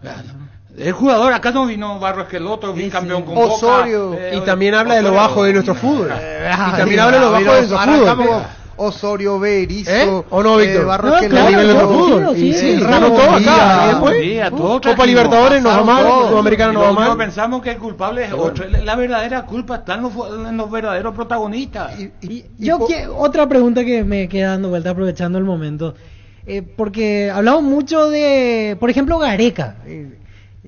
El jugador, acá no vino Barro Esqueloto, bicampeón con Osorio. Boca. Y también habla de lo Osorio. bajo de nuestro fútbol. Y también Ah, habla de lo bajo de nuestro arrancamos fútbol. Osorio, Berizzo, ¿Eh? ¿O no, Víctor? Barros No, que claro, la nivel de no, fútbol. sí, sí, Ganó todo acá. Y después, Sí, a todo Copa trajimos. Libertadores nos va mal, Pasamos todo. Sudamericana Y nos va lo único mal. pensamos que el culpable es otro. La verdadera culpa está en los verdaderos protagonistas. Otra pregunta que me queda dando vuelta aprovechando el momento. Porque hablamos mucho de, por ejemplo, Gareca.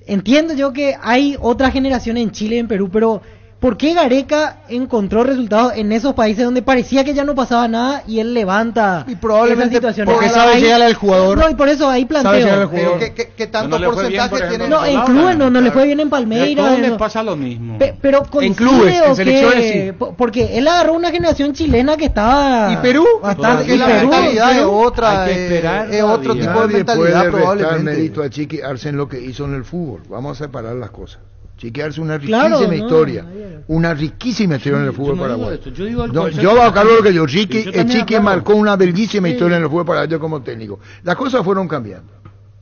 Entiendo yo que hay otra generación en Chile y en Perú, pero ¿por qué Gareca encontró resultados en esos países donde parecía que ya no pasaba nada y él levanta Y probablemente esas situaciones? porque Ahí- sabe llegarle al jugador. No, y por eso ahí Sabe llegar al planteo. jugador. ¿Qué tanto No le fue bien, porcentaje por ejemplo, tiene? No, en clubes no le fue bien en Palmeiras. A todos les no. pasa lo mismo. Pero coincide En clubes, en o selecciones, qué? sí. Porque él agarró una generación chilena que estaba ¿Y Perú? bastante. Que y la Perú, mentalidad es Perú. otra, Hay que esperar es otro todavía. tipo de Nadie puede mentalidad restar probablemente. mérito a Chiqui Arce en lo que hizo en el fútbol. Vamos a separar las cosas. Chiqui Arce una Claro, riquísima no, historia. no, Una riquísima historia en el Yo fútbol no digo paraguayo. esto, yo digo el No, concepto yo de- aclaro lo que yo. Sí, yo también Chiqui aclaro. marcó una bellísima historia en el fútbol paraguayo como técnico. Las cosas fueron cambiando.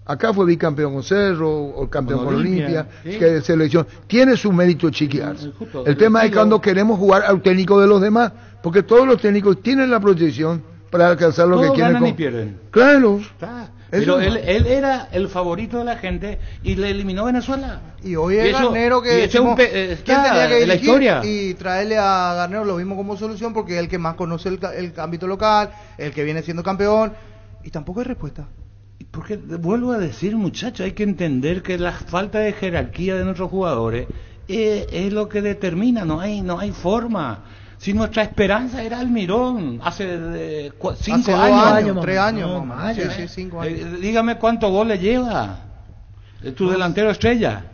Acá fue bicampeón con Cerro, o campeón Con con Olimpia, Olimpia, sí. que selección. Tiene su mérito Chiqui Arce. Justo, El tema es estilo. cuando queremos jugar al técnico de los demás, porque todos los técnicos tienen la proyección para alcanzar lo Todos que quieren. ganan y pierden. Claro. Está. Eso Pero no. él era el favorito de la gente y le eliminó Venezuela. Y hoy es eso- Garnero y que ese es un decimos, está ¿quién tenía que de la dirigir? historia. Y traerle a Garnero lo mismo como solución porque es el que más conoce el ámbito local, el que viene siendo campeón y tampoco hay respuesta. Porque vuelvo a decir, muchachos, hay que entender que la falta de jerarquía de nuestros jugadores es lo que determina, no hay forma. Si nuestra esperanza era Almirón hace 5 años, 3 años, no, mamá. Sí, 5 años. Dígame cuántos goles lleva tu delantero estrella.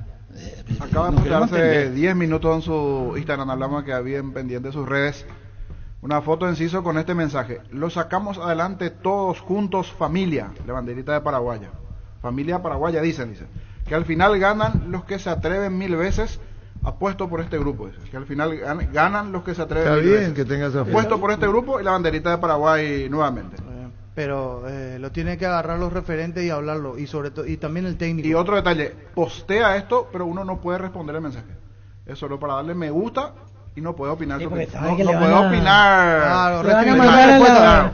Acaba de No queremos postearse entender. 10 minutos en su Instagram, hablamos que había pendiente de sus redes. Una foto de Enciso con este mensaje: lo sacamos adelante todos juntos, familia. La banderita de Paraguaya. Familia paraguaya, dicen. Que al final ganan los que se atreven 1000 veces. Apuesto por este grupo. Dice. Que al final ganan los que se atreven. Está 1000 bien veces. que tengas esa Apuesto foto. por este grupo y la banderita de Paraguay nuevamente. Pero lo tiene que agarrar los referentes y hablarlo. Y sobre todo, y también el técnico. Y otro detalle: postea esto, pero uno no puede responder el mensaje. Es solo para darle me gusta y no puede opinar. Sí, sobre porque eso. sabe No, que no le puede van a- opinar. Claro, Le van a restringir. mandar a la- Claro.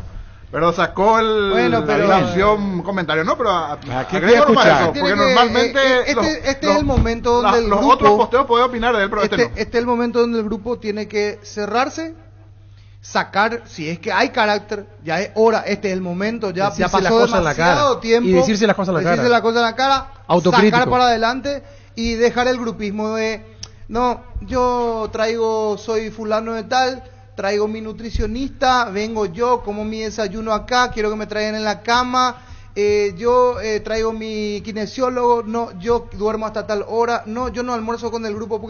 Pero sacó Bueno, pero- la opción comentario, ¿no? Pero ¿qué agrego quiere nomás escuchar? eso, Tiene porque que- normalmente este es el momento donde el los grupo- otros posteos pueden opinar de él, pero este no. Este es el momento donde el grupo tiene que cerrarse, sacar, si es que hay carácter, ya es hora, este es el momento, ya Decirse pasó las cosas en la demasiado cara. tiempo. Y decirse las cosas en la decirse cara. las cosas en la cara, Autocrítico. sacar para adelante y dejar el grupismo de, no, yo soy fulano de tal, traigo mi nutricionista, vengo yo, como mi desayuno acá, quiero que me traigan en la cama, yo traigo mi kinesiólogo, no, yo duermo hasta tal hora, no, yo no almuerzo con el grupo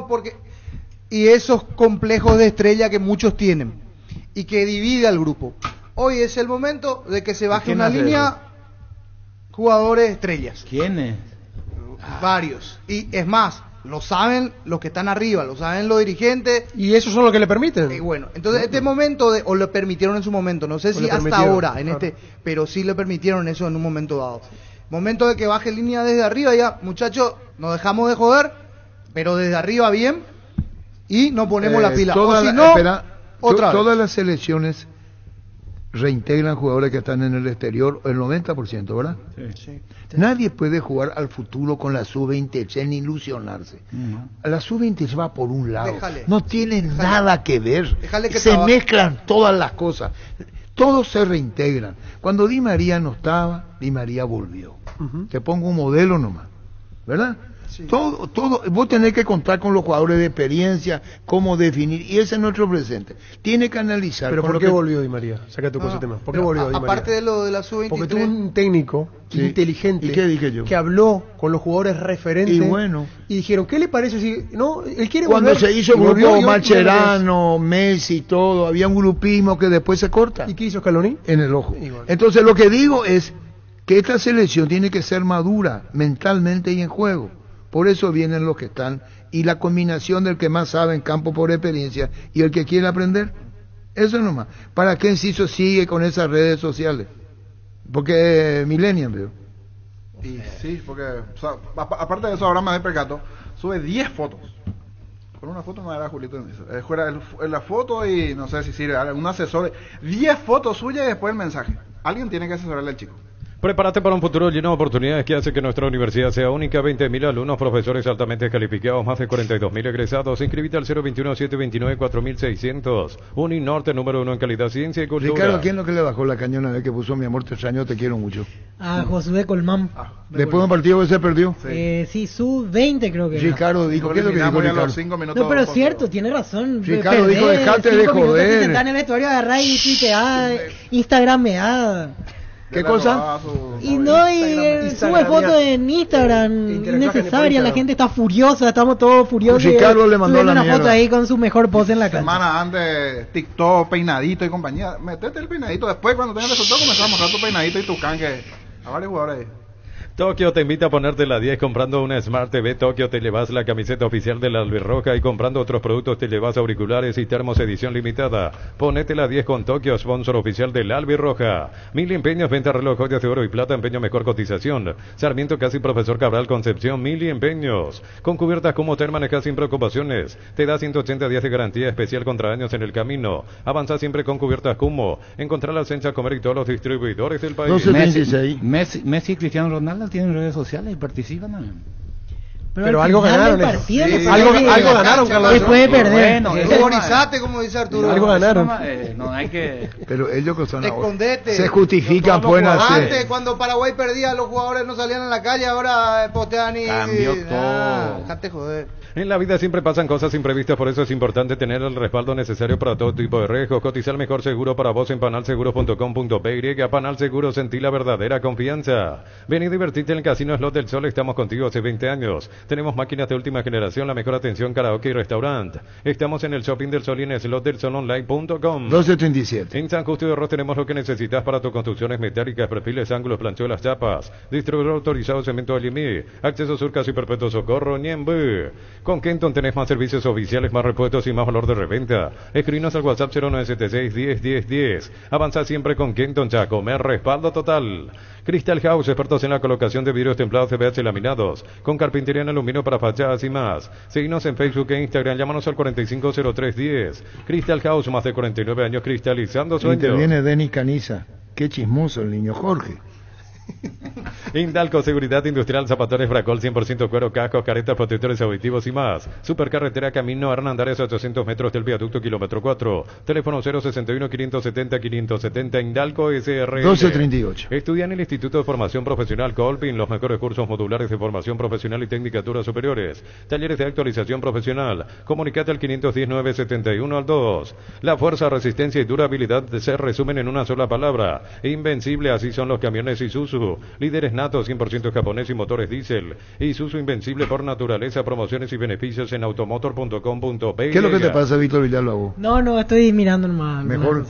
porque y esos complejos de estrella que muchos tienen y que divide al grupo. Hoy es el momento de que se baje ¿Quién una hace línea eso? jugadores estrellas, ¿Quiénes? varios, y es más, lo saben los que están arriba, lo saben los dirigentes. Y esos son los que le permiten. Y bueno, entonces este momento o lo permitieron en su momento, no sé si le hasta permitieron, ahora, claro. pero sí le permitieron eso en un momento dado. Momento de que baje línea desde arriba ya, muchachos, nos dejamos de joder, pero desde arriba bien y nos ponemos la pila. O si no, otra vez. Todas las selecciones reintegran jugadores que están en el exterior, el 90%, ¿verdad? Sí. Nadie puede jugar al futuro con la sub-20 sin ilusionarse. La sub-20 va por un lado, Déjale. no tiene nada que ver, Déjale que se trabaje. mezclan todas las cosas, todos se reintegran. Cuando Di María no estaba, Di María volvió. Te pongo un modelo nomás, ¿verdad? Sí. Todo, vos tenés que contar con los jugadores de experiencia, cómo definir, y ese es nuestro presente. Tiene que analizar. Pero ¿por porque- qué volvió Di María? Saca tu cosa tema. ¿Por qué volvió Di María? Aparte de lo de la sub-23, Porque tuvo un técnico Sí. inteligente ¿Y qué dije yo? que habló con los jugadores referentes Y bueno. y dijeron, ¿qué le parece si no él quiere Cuando volver? se hizo el Y volvió, grupo y hoy Mascherano, Messi, todo, había un grupismo que después se corta ¿Y qué hizo Scaloni? en el ojo. Igual. Entonces lo que digo es que esta selección tiene que ser madura mentalmente y en juego. Por eso vienen los que están y la combinación del que más sabe en campo por experiencia y el que quiere aprender. Eso nomás. ¿Para qué Enciso sigue con esas redes sociales? Porque Millennium, veo. Y sí, porque o sea, aparte de eso, ahora me doy percato, sube 10 fotos. Con una foto no era Julito Enciso. Fuera la foto y no sé si sirve, un asesor. 10 fotos suyas y después el mensaje. Alguien tiene que asesorarle al chico. Prepárate para un futuro lleno de oportunidades que hace que nuestra universidad sea única. 20.000 alumnos, profesores altamente calificados, más de 42.000 egresados. Inscríbete al 021-729-4600. Uninorte, número 1 en calidad, ciencia y cultura. Ricardo, ¿quién es lo que le bajó la cañona de que puso mi amor te extraño, te quiero mucho? A Josué Colmán. Después de un partido que se perdió. Sí, sub-20 creo que era. Ricardo dijo, ¿qué es lo que dijo Eliminamos ya Ricardo? los 5 minutos. No, pero es por- cierto, tiene razón. Ricardo Perder dijo, dejate de 5 minutos joder. que sentás en el vestuario, agarrá y tuiteá, Instagrameá. ¿Qué cosa? Y no, y sube fotos en Instagram innecesaria, la gente está furiosa, estamos todos furiosos. Ricardo le mandó Subiendo la una foto mierda. ahí con su mejor pose en la cancha. Semana antes, TikTok, peinadito y compañía. Metete el peinadito. Después, cuando tengas resultado, comenzás a mostrar tu peinadito y tu canje a varios jugadores ahí. Tokio te invita a ponerte la 10 comprando una Smart TV. Tokio te llevas la camiseta oficial de la Albirroja y comprando otros productos te llevas auriculares y termos edición limitada. Ponete la 10 con Tokio, sponsor oficial de la Albirroja. 1000 empeños, venta reloj, joyas de oro y plata, empeño mejor cotización. Sarmiento Casi Profesor Cabral Concepción, 1000 empeños. Con cubiertas como Ter manejas sin preocupaciones. Te da 180 días de garantía especial contra daños en el camino. Avanza siempre con cubiertas Cumo. Encontrarlas en Chacomer y todos los distribuidores del país. 12:36. Messi y Cristiano Ronaldo tienen redes sociales y participan también. Pero al algo final ganaron. del partido Sí, le sí. pasa Algo que ganaron, Carlos. se puede perder. Bueno, Ruborizate, como dice Arturo. Algo ganaron. No hay que... Pero ellos que son Escondete. se justifican, Todos pueden los jugadores. hacer. Antes, cuando Paraguay perdía, los jugadores no salían a la calle, ahora postean y... Cambió todo. Dejate joder. En la vida siempre pasan cosas imprevistas, por eso es importante tener el respaldo necesario para todo tipo de riesgos. Cotizar el mejor seguro para vos en panalseguros.com.py. Panal Seguros, sentí la verdadera confianza. Ven y divertite en el Casino Slot del Sol, estamos contigo hace 20 años. Tenemos máquinas de última generación, la mejor atención, karaoke y restaurante. Estamos en el Shopping del Sol y en slotdelsolonline.com. 1237. En San Justo de Arroz tenemos lo que necesitas para tus construcciones metálicas, perfiles, ángulos, planchuelas, chapas. Distribuidor autorizado Cemento Alimí. Acceso Sur, Casi Perpetuo Socorro, Ñembe. Con Kenton tenés más servicios oficiales, más repuestos y más valor de reventa. Escribinos al WhatsApp 0976-101010. Avanza siempre con Kenton Chacomer, respaldo total. Crystal House, expertos en la colocación de vidrios templados, CBH laminados, con carpintería en aluminio para fachadas y más. Seguinos en Facebook e Instagram, llámanos al 450310. Crystal House, más de 49 años cristalizando sueños. Interviene Denis Caniza. Qué chismoso el niño Jorge. Indalco, seguridad industrial, zapatones, Bracol, 100% cuero, cascos, caretas, protectores auditivos y más. Supercarretera Camino Hernandares, 800 metros del viaducto, kilómetro 4. Teléfono 061-570-570, Indalco SR. 1238. Estudia en el Instituto de Formación Profesional Colpin, los mejores cursos modulares de formación profesional y tecnicaturas superiores. Talleres de actualización profesional. Comunicate al 510-971-2. La fuerza, resistencia y durabilidad se resumen en una sola palabra. Invencible, así son los camiones Isuzu. Líderes natos, 100% japonés y motores diésel. Isuzu, invencible por naturaleza. Promociones y beneficios en automotor.com.pe. ¿Qué es lo que te pasa, Víctor Villalba? No, estoy mirando nomás. Mejor.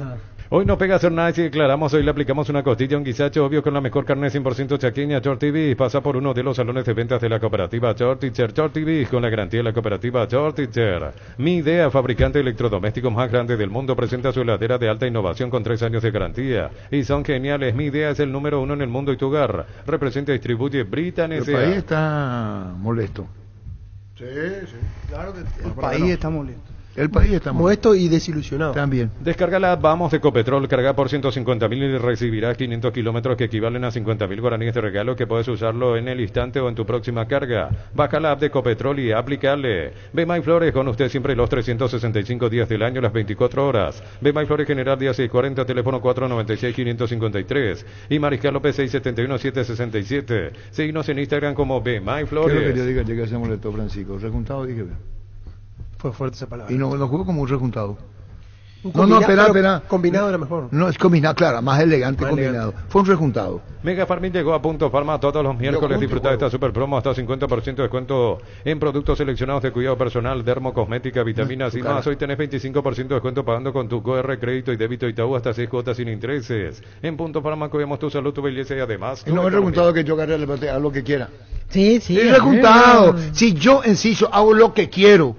Hoy no pega hacer nada si declaramos, hoy le aplicamos una costilla, un guisacho, obvio, con la mejor carne 100% chaqueña. Short TV pasa por uno de los salones de ventas de la cooperativa Short Teacher. Short TV con la garantía de la cooperativa Short Teacher. Mi Idea, fabricante de electrodomésticos más grande del mundo, presenta su heladera de alta innovación con 3 años de garantía. Y son geniales. Mi Idea es el número 1 en el mundo y tu hogar. Representa y distribuye Britan El S.A. país está molesto. Sí. Claro que el país está molesto. El país está molesto y desilusionado. También. Descarga la app Vamos de Ecopetrol, carga por 150.000 y recibirás 500 kilómetros que equivalen a 50.000 guaraníes de regalo que puedes usarlo en el instante o en tu próxima carga. Baja la app de Ecopetrol y aplicarle. Bemay Flores, con usted siempre los 365 días del año, las 24 horas. Bemay Flores, General Día 640, teléfono 496-553. Y Mariscal López 671-767. Seguinos en Instagram como Bemay Flores. ¿Qué es lo que yo diga que se molestó, Francisco? Rejuntado, dije. Fue fuerte esa palabra. Y no jugó como un rejuntado. Espera. Combinado era mejor. No, es combinado, claro, más elegante combinado. Fue un rejuntado. Mega Farming llegó a Punto Farma todos los miércoles. Disfruta de esta super promo hasta 50% de descuento en productos seleccionados de cuidado personal, dermocosmética, vitaminas y más. Hoy tenés 25% de descuento pagando con tu QR, crédito y débito Itaú hasta 6 cuotas sin intereses. En Punto Farma cuidamos tu salud, tu belleza y además... Y no es rejuntado que yo agarre a lo que quiera. Sí. Es rejuntado. Si yo, Enciso, hago lo que quiero.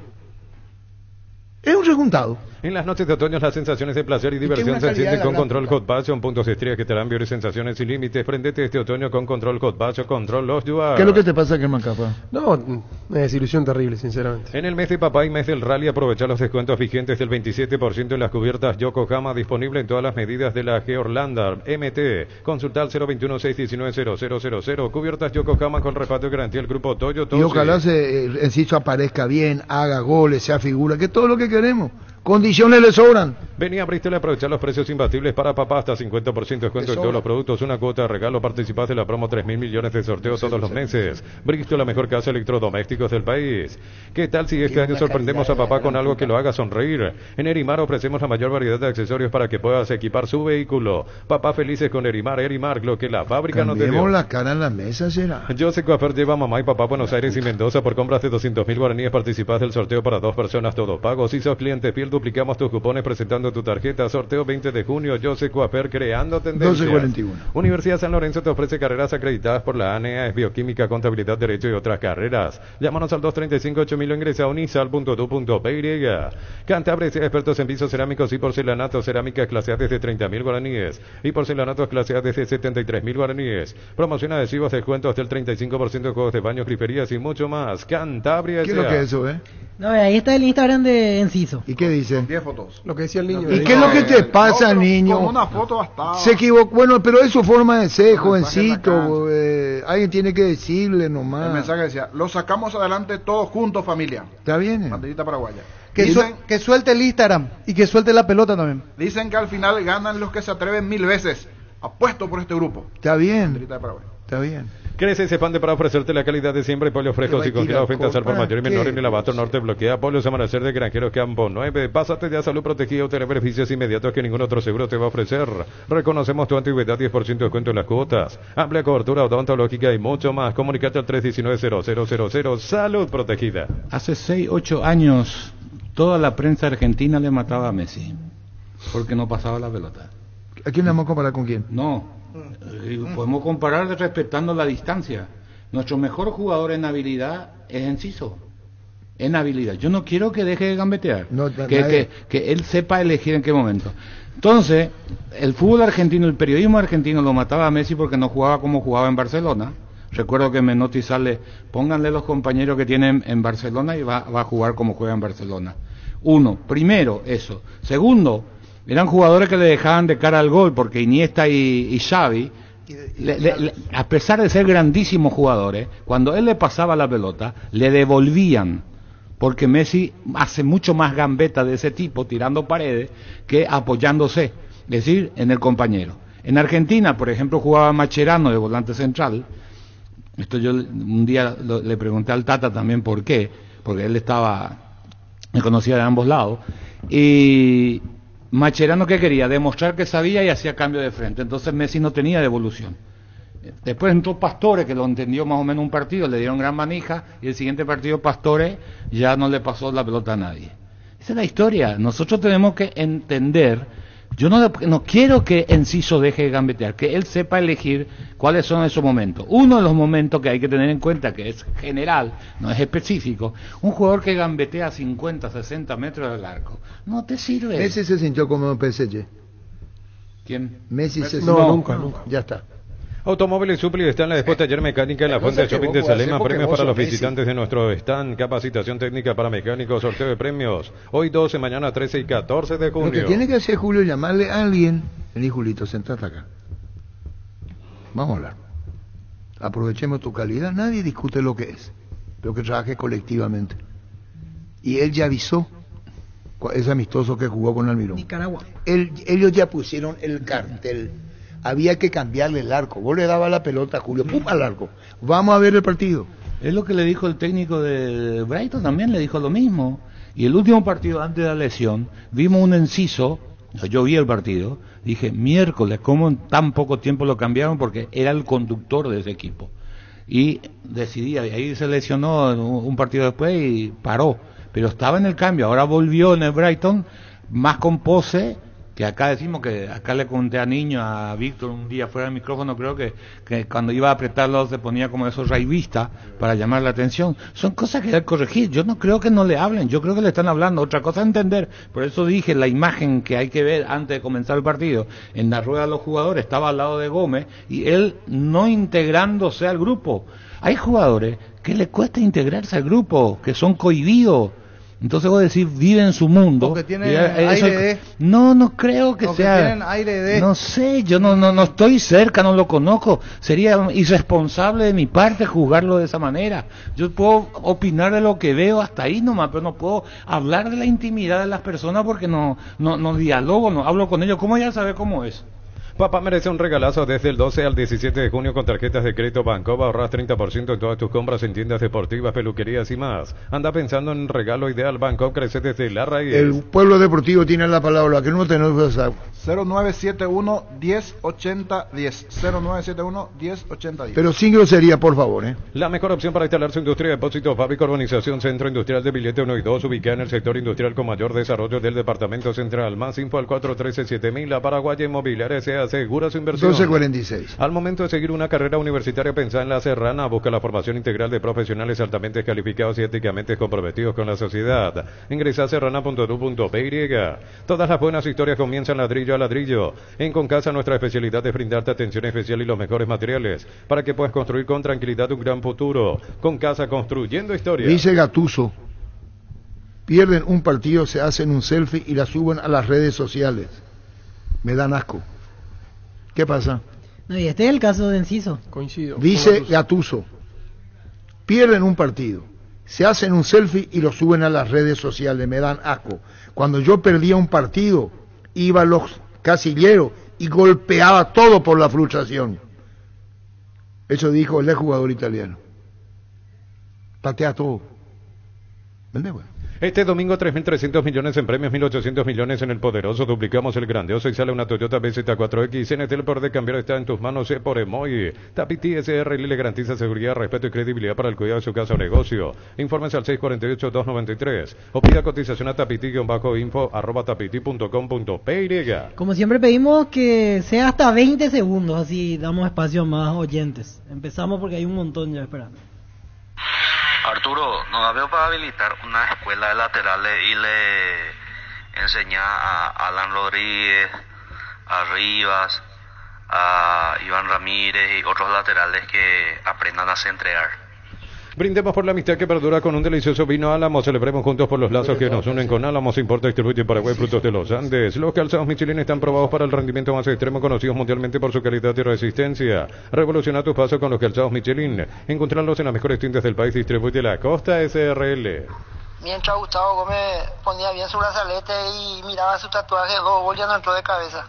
Es un rejuntado. En las noches de otoño las sensaciones de placer y diversión se encienden con Control Hot Passion, puntos de estrella que te dan vivir sensaciones sin límites. Prendete este otoño con Control Hot Passion, Control Los Duar. ¿Qué es lo que te pasa, Germán Capa? No, una desilusión terrible, sinceramente. En el mes de papá y mes del rally aprovecha los descuentos vigentes del 27% en las cubiertas Yokohama, disponible en todas las medidas de la Georlander MT. Consulta al 021-619-0000. Cubiertas Yokohama con respaldo y garantía del grupo Toyo. Y ojalá Enciso aparezca bien, haga goles, sea figura, que es todo lo que queremos. Condiciones le sobran. Vení a Bristol a aprovechar los precios imbatibles para papá, hasta 50% de descuento en todos los productos, una cuota de regalo, participás de la promo 3.000 millones de sorteos todos los meses. Bristol, la mejor casa de electrodomésticos del país. ¿Qué tal si este año sorprendemos a papá con algo que lo haga sonreír? En Erimar ofrecemos la mayor variedad de accesorios para que puedas equipar su vehículo. Papá felices con Erimar, lo que la fábrica no te dio. Cambiemos la cara en la mesa, será. José Coafer lleva a mamá y papá a Buenos Aires y Mendoza. Por compras de 200.000 guaraníes participás del sorteo para 2 personas, todo pago. Si sos cliente fiel, duplicamos tus cupones presentando tu tarjeta. Sorteo 20 de junio, José Coafer, creando tendencias. 12:41. Universidad San Lorenzo te ofrece carreras acreditadas por la ANEA, es bioquímica, contabilidad, derecho y otras carreras. Llámanos al 235-8000 o ingresa a unisal.edu.py. Cantabria, expertos en pisos cerámicos y porcelanatos, cerámicas clase A desde 30.000 guaraníes y porcelanatos clase A desde 73.000 guaraníes. Promoción adhesivos, descuentos del 35% de juegos de baños, griferías y mucho más. Cantabria. ¿Qué es lo que es eso, No, ahí está el Instagram de Enciso. ¿Y qué dice? dice? 10 fotos. Lo que decía el niño. ¿Y qué es lo que te pasa, niño? Con una foto bastaba. Se equivocó. Bueno, pero es su forma de ser, jovencito. Alguien tiene que decirle nomás. El mensaje decía: lo sacamos adelante todos juntos, familia. Está bien. Banderita paraguaya. Que suelte el Instagram y que suelte la pelota también. Dicen que al final ganan los que se atreven 1000 veces. Apuesto por este grupo. Está bien. Banderita de Paraguay. Está bien. Crece ese pan para ofrecerte la calidad de siempre, pollos frescos y congelados, ventas al por mayor y menor en el abasto norte bloquea, pollos amanecer de Granjeros Campo 9. Pásate ya a Salud Protegida, obtener beneficios inmediatos que ningún otro seguro te va a ofrecer. Reconocemos tu antigüedad, 10% de descuento en las cuotas, amplia cobertura odontológica y mucho más. Comunicate al 319-0000. Salud Protegida. Hace 6-8 años toda la prensa argentina le mataba a Messi porque no pasaba la pelota. ¿A quién vamos a comparar con quién? No. Podemos comparar respetando la distancia. Nuestro mejor jugador en habilidad es Enciso. En habilidad. Yo no quiero que deje de gambetear. No, que él sepa elegir en qué momento. Entonces, el fútbol argentino, el periodismo argentino lo mataba a Messi porque no jugaba como jugaba en Barcelona. Recuerdo que Menotti sale, pónganle los compañeros que tienen en Barcelona y va a jugar como juega en Barcelona. Primero, eso. Segundo, eran jugadores que le dejaban de cara al gol, porque Iniesta y Xavi, a pesar de ser grandísimos jugadores, cuando él le pasaba la pelota, le devolvían, porque Messi hace mucho más gambeta de ese tipo, tirando paredes, que apoyándose, es decir, en el compañero. En Argentina, por ejemplo, jugaba Mascherano de volante central. Esto yo un día le pregunté al Tata también por qué, porque él me conocía de ambos lados, y Mascherano, ¿qué quería? Demostrar que sabía y hacía cambio de frente. Entonces Messi no tenía devolución. Después entró Pastore, que lo entendió más o menos un partido, le dieron gran manija, y el siguiente partido Pastore ya no le pasó la pelota a nadie. Esa es la historia. Nosotros tenemos que entender. Yo no quiero que Enciso deje de gambetear, que él sepa elegir cuáles son esos momentos. Uno de los momentos que hay que tener en cuenta, que es general, no es específico, un jugador que gambetea a 50, 60 metros del arco, no te sirve. Messi se sintió como en PSG. ¿Quién? Messi se sintió. No, nunca. Ya está. Automóviles Supli está en la Después Taller Mecánica en la Fuente de Shopping de Salema. Premios para los visitantes de nuestro stand. Capacitación técnica para mecánicos. Sorteo de premios. Hoy 12, mañana 13 y 14 de junio. Lo que tiene que hacer Julio es llamarle a alguien. Vení, Julito, sentate acá. Vamos a hablar. Aprovechemos tu calidad. Nadie discute lo que es. Pero que trabaje colectivamente. Y él ya avisó. Es amistoso que jugó con Almirón. Nicaragua. Ellos ya pusieron el cartel. Había que cambiarle el arco. Vos le dabas la pelota a Julio, ¡pum! Al arco. Vamos a ver el partido. Es lo que le dijo el técnico de Brighton, también le dijo lo mismo. Y el último partido antes de la lesión, vimos un Enciso, yo vi el partido, dije, miércoles, ¿cómo en tan poco tiempo lo cambiaron? Porque era el conductor de ese equipo. Y decidía, y ahí se lesionó un partido después y paró. Pero estaba en el cambio, ahora volvió en el Brighton, más con pose. Que acá decimos que, acá le conté a Víctor un día fuera del micrófono, creo que cuando iba a apretarlo se ponía como esos raivistas para llamar la atención. Son cosas que hay que corregir. Yo no creo que no le hablen, yo creo que le están hablando. Otra cosa es entender, por eso dije la imagen que hay que ver antes de comenzar el partido. En la rueda de los jugadores estaba al lado de Gómez y él no integrándose al grupo. Hay jugadores que le cuesta integrarse al grupo, que son cohibidos. Entonces vos decís, vive en su mundo. Porque tienen aire de... No creo que sea... Tienen aire de... No sé, yo no estoy cerca, no lo conozco. Sería irresponsable de mi parte juzgarlo de esa manera. Yo puedo opinar de lo que veo hasta ahí nomás, pero no puedo hablar de la intimidad de las personas porque no dialogo, no hablo con ellos. ¿Cómo ya sabe cómo es? Papá merece un regalazo desde el 12 al 17 de junio con tarjetas de crédito Bancoba. Ahorras 30% en todas tus compras en tiendas deportivas, peluquerías y más. Anda pensando en un regalo ideal. Bancoba crece desde la raíz. El pueblo deportivo tiene la palabra. Que no tenemos 0971-1080-10. 0971-1080-10. Pero sin grosería, por favor. La mejor opción para instalar su industria de depósitos, fábrica, urbanización, centro industrial de billete 1 y 2, ubicada en el sector industrial con mayor desarrollo del departamento central. Más info al 413-7000. La Paraguaya Inmobiliaria se asegura su inversión. 12:46. Al momento de seguir una carrera universitaria, pensá en La Serrana. Busca la formación integral de profesionales altamente calificados y éticamente comprometidos con la sociedad. Ingresa a serrana.edu.py. Todas las buenas historias comienzan ladrillo a ladrillo. En Concasa, nuestra especialidad es brindarte atención especial y los mejores materiales para que puedas construir con tranquilidad un gran futuro. Concasa, construyendo historias. Dice Gattuso Pierden un partido, se hacen un selfie y la suben a las redes sociales. Me dan asco. ¿Qué pasa? No, y este es el caso de Enciso. Coincido. Dice Gattuso. Pierden un partido, se hacen un selfie y lo suben a las redes sociales. Me dan asco. Cuando yo perdía un partido, iba a los casilleros y golpeaba todo por la frustración. Eso dijo el jugador italiano. Patea todo. ¿Vende, bueno? Este domingo 3.300 millones en premios, 1.800 millones en el poderoso, duplicamos el grandioso y sale una Toyota BZ4X. CNT, el poder de cambiar está en tus manos, por Emoy. Tapiti SRL le garantiza seguridad, respeto y credibilidad para el cuidado de su casa o negocio. Infórmense al 648-293 o pida cotización a tapiti-info@tapiti.com.py. Como siempre pedimos que sea hasta 20 segundos, así damos espacio a más oyentes. Empezamos porque hay un montón ya esperando. Arturo, nos veo para habilitar una escuela de laterales y le enseñar a Alan Rodríguez, a Rivas, a Iván Ramírez y otros laterales que aprendan a centrear. Brindemos por la amistad que perdura con un delicioso vino Álamos. Celebremos juntos por los lazos que nos unen con Álamos. Importa, distribuye Paraguay frutos de los Andes. Los calzados Michelin están probados para el rendimiento más extremo, conocidos mundialmente por su calidad y resistencia. Revoluciona tu paso con los calzados Michelin. Encontrarlos en las mejores tiendas del país. Distribuye la Costa SRL. Mientras Gustavo Gómez ponía bien su brazalete y miraba su tatuaje, ya no entró de cabeza.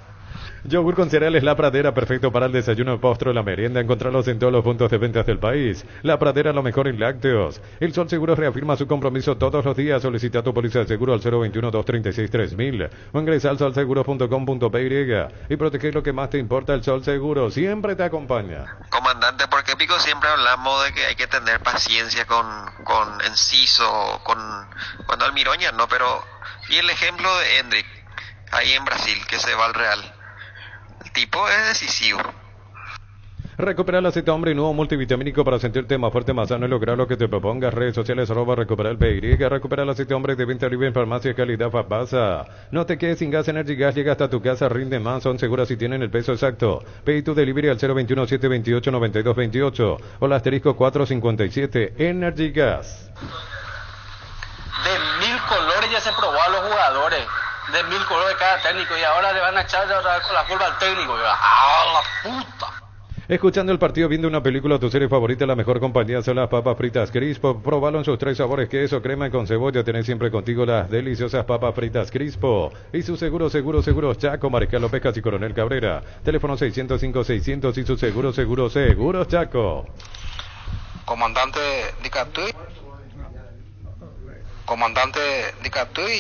Yogur con cereales La Pradera, perfecto para el desayuno, el postre o la merienda. Encontrarlos en todos los puntos de ventas del país. La Pradera, lo mejor en lácteos. El Sol Seguros reafirma su compromiso todos los días. Solicita tu póliza de seguro al 021-236-3000 o ingresa al solseguros.com.py y protege lo que más te importa. El Sol Seguro siempre te acompaña. Comandante, ¿por qué pico siempre hablamos de que hay que tener paciencia con Enciso, cuando Almiroña, no? Pero, y el ejemplo de Hendrik, ahí en Brasil, que se va al Real. El tipo es decisivo. Recupera el aceite hombre y nuevo multivitamínico para sentirte más fuerte, más sano y lograr lo que te propongas. Redes sociales @recupera el PY. Recupera el aceite hombre de venta libre en farmacia calidad Fapasa. No te quedes sin gas. Energy Gas llega hasta tu casa, rinde más, son seguras y tienen el peso exacto. Pedí tu delivery al 021-728-9228 o el asterisco 457. Energy Gas. De 1000 colores ya se probó a los jugadores. De 1000 colores cada técnico y ahora le van a echar otra vez con la culpa al técnico. ¡Ah, la puta! Escuchando el partido, viendo una película, tu serie favorita, la mejor compañía son las papas fritas Crispo. Próbalo en sus 3 sabores, queso, crema y con cebolla. Tenés siempre contigo las deliciosas papas fritas Crispo. Y su seguros Chaco, Mariscal López y Coronel Cabrera. Teléfono 605-600 y su seguros Chaco. Comandante Dicatuy. Comandante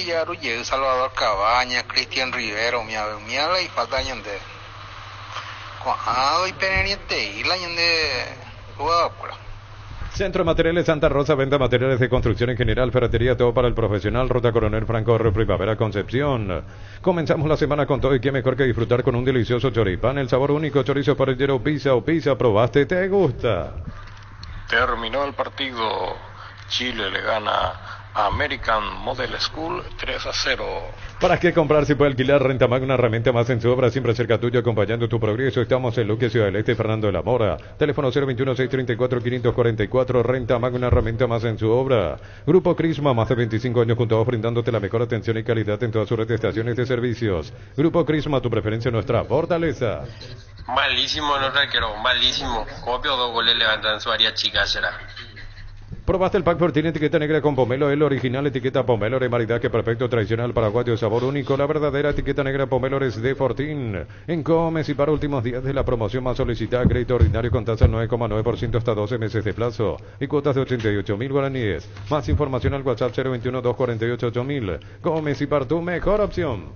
Yaruye, Salvador Cabañas, Cristian Rivero, Miala y falta ñande. Y peneriente y la ñande jugador. Centro Materiales Santa Rosa, venta materiales de construcción en general, ferretería, todo para el profesional. Ruta Coronel Franco, Primavera, Concepción. Comenzamos la semana con todo y qué mejor que disfrutar con un delicioso choripán, el sabor único, chorizo parrillero, pizza o pizza, probaste, te gusta. Terminó el partido, Chile le gana a American Model School 3-0. ¿Para qué comprar si puede alquilar? Renta Mag, una herramienta más en su obra, siempre cerca tuyo, acompañando tu progreso. Estamos en Luque, Ciudad del Este, Fernando de la Mora. Teléfono 021-634-544. Renta Mag, una herramienta más en su obra. Grupo Crisma, más de 25 años junto a vos, brindándote la mejor atención y calidad en todas sus redes de estaciones de servicios. Grupo Crisma, tu preferencia, nuestra fortaleza. Malísimo el otro arquero, malísimo. Copio 2 goles levanta en su área chica, será. ¿Probaste el pack Fortín etiqueta negra con pomelo? El original etiqueta pomelo de maridaje perfecto, tradicional paraguayo, sabor único. La verdadera etiqueta negra pomelo es de Fortín. En Comes y para últimos días de la promoción más solicitada, crédito ordinario con tasa 9,9% hasta 12 meses de plazo y cuotas de 88.000 guaraníes. Más información al WhatsApp 021-248-8000. Comes y para tu mejor opción.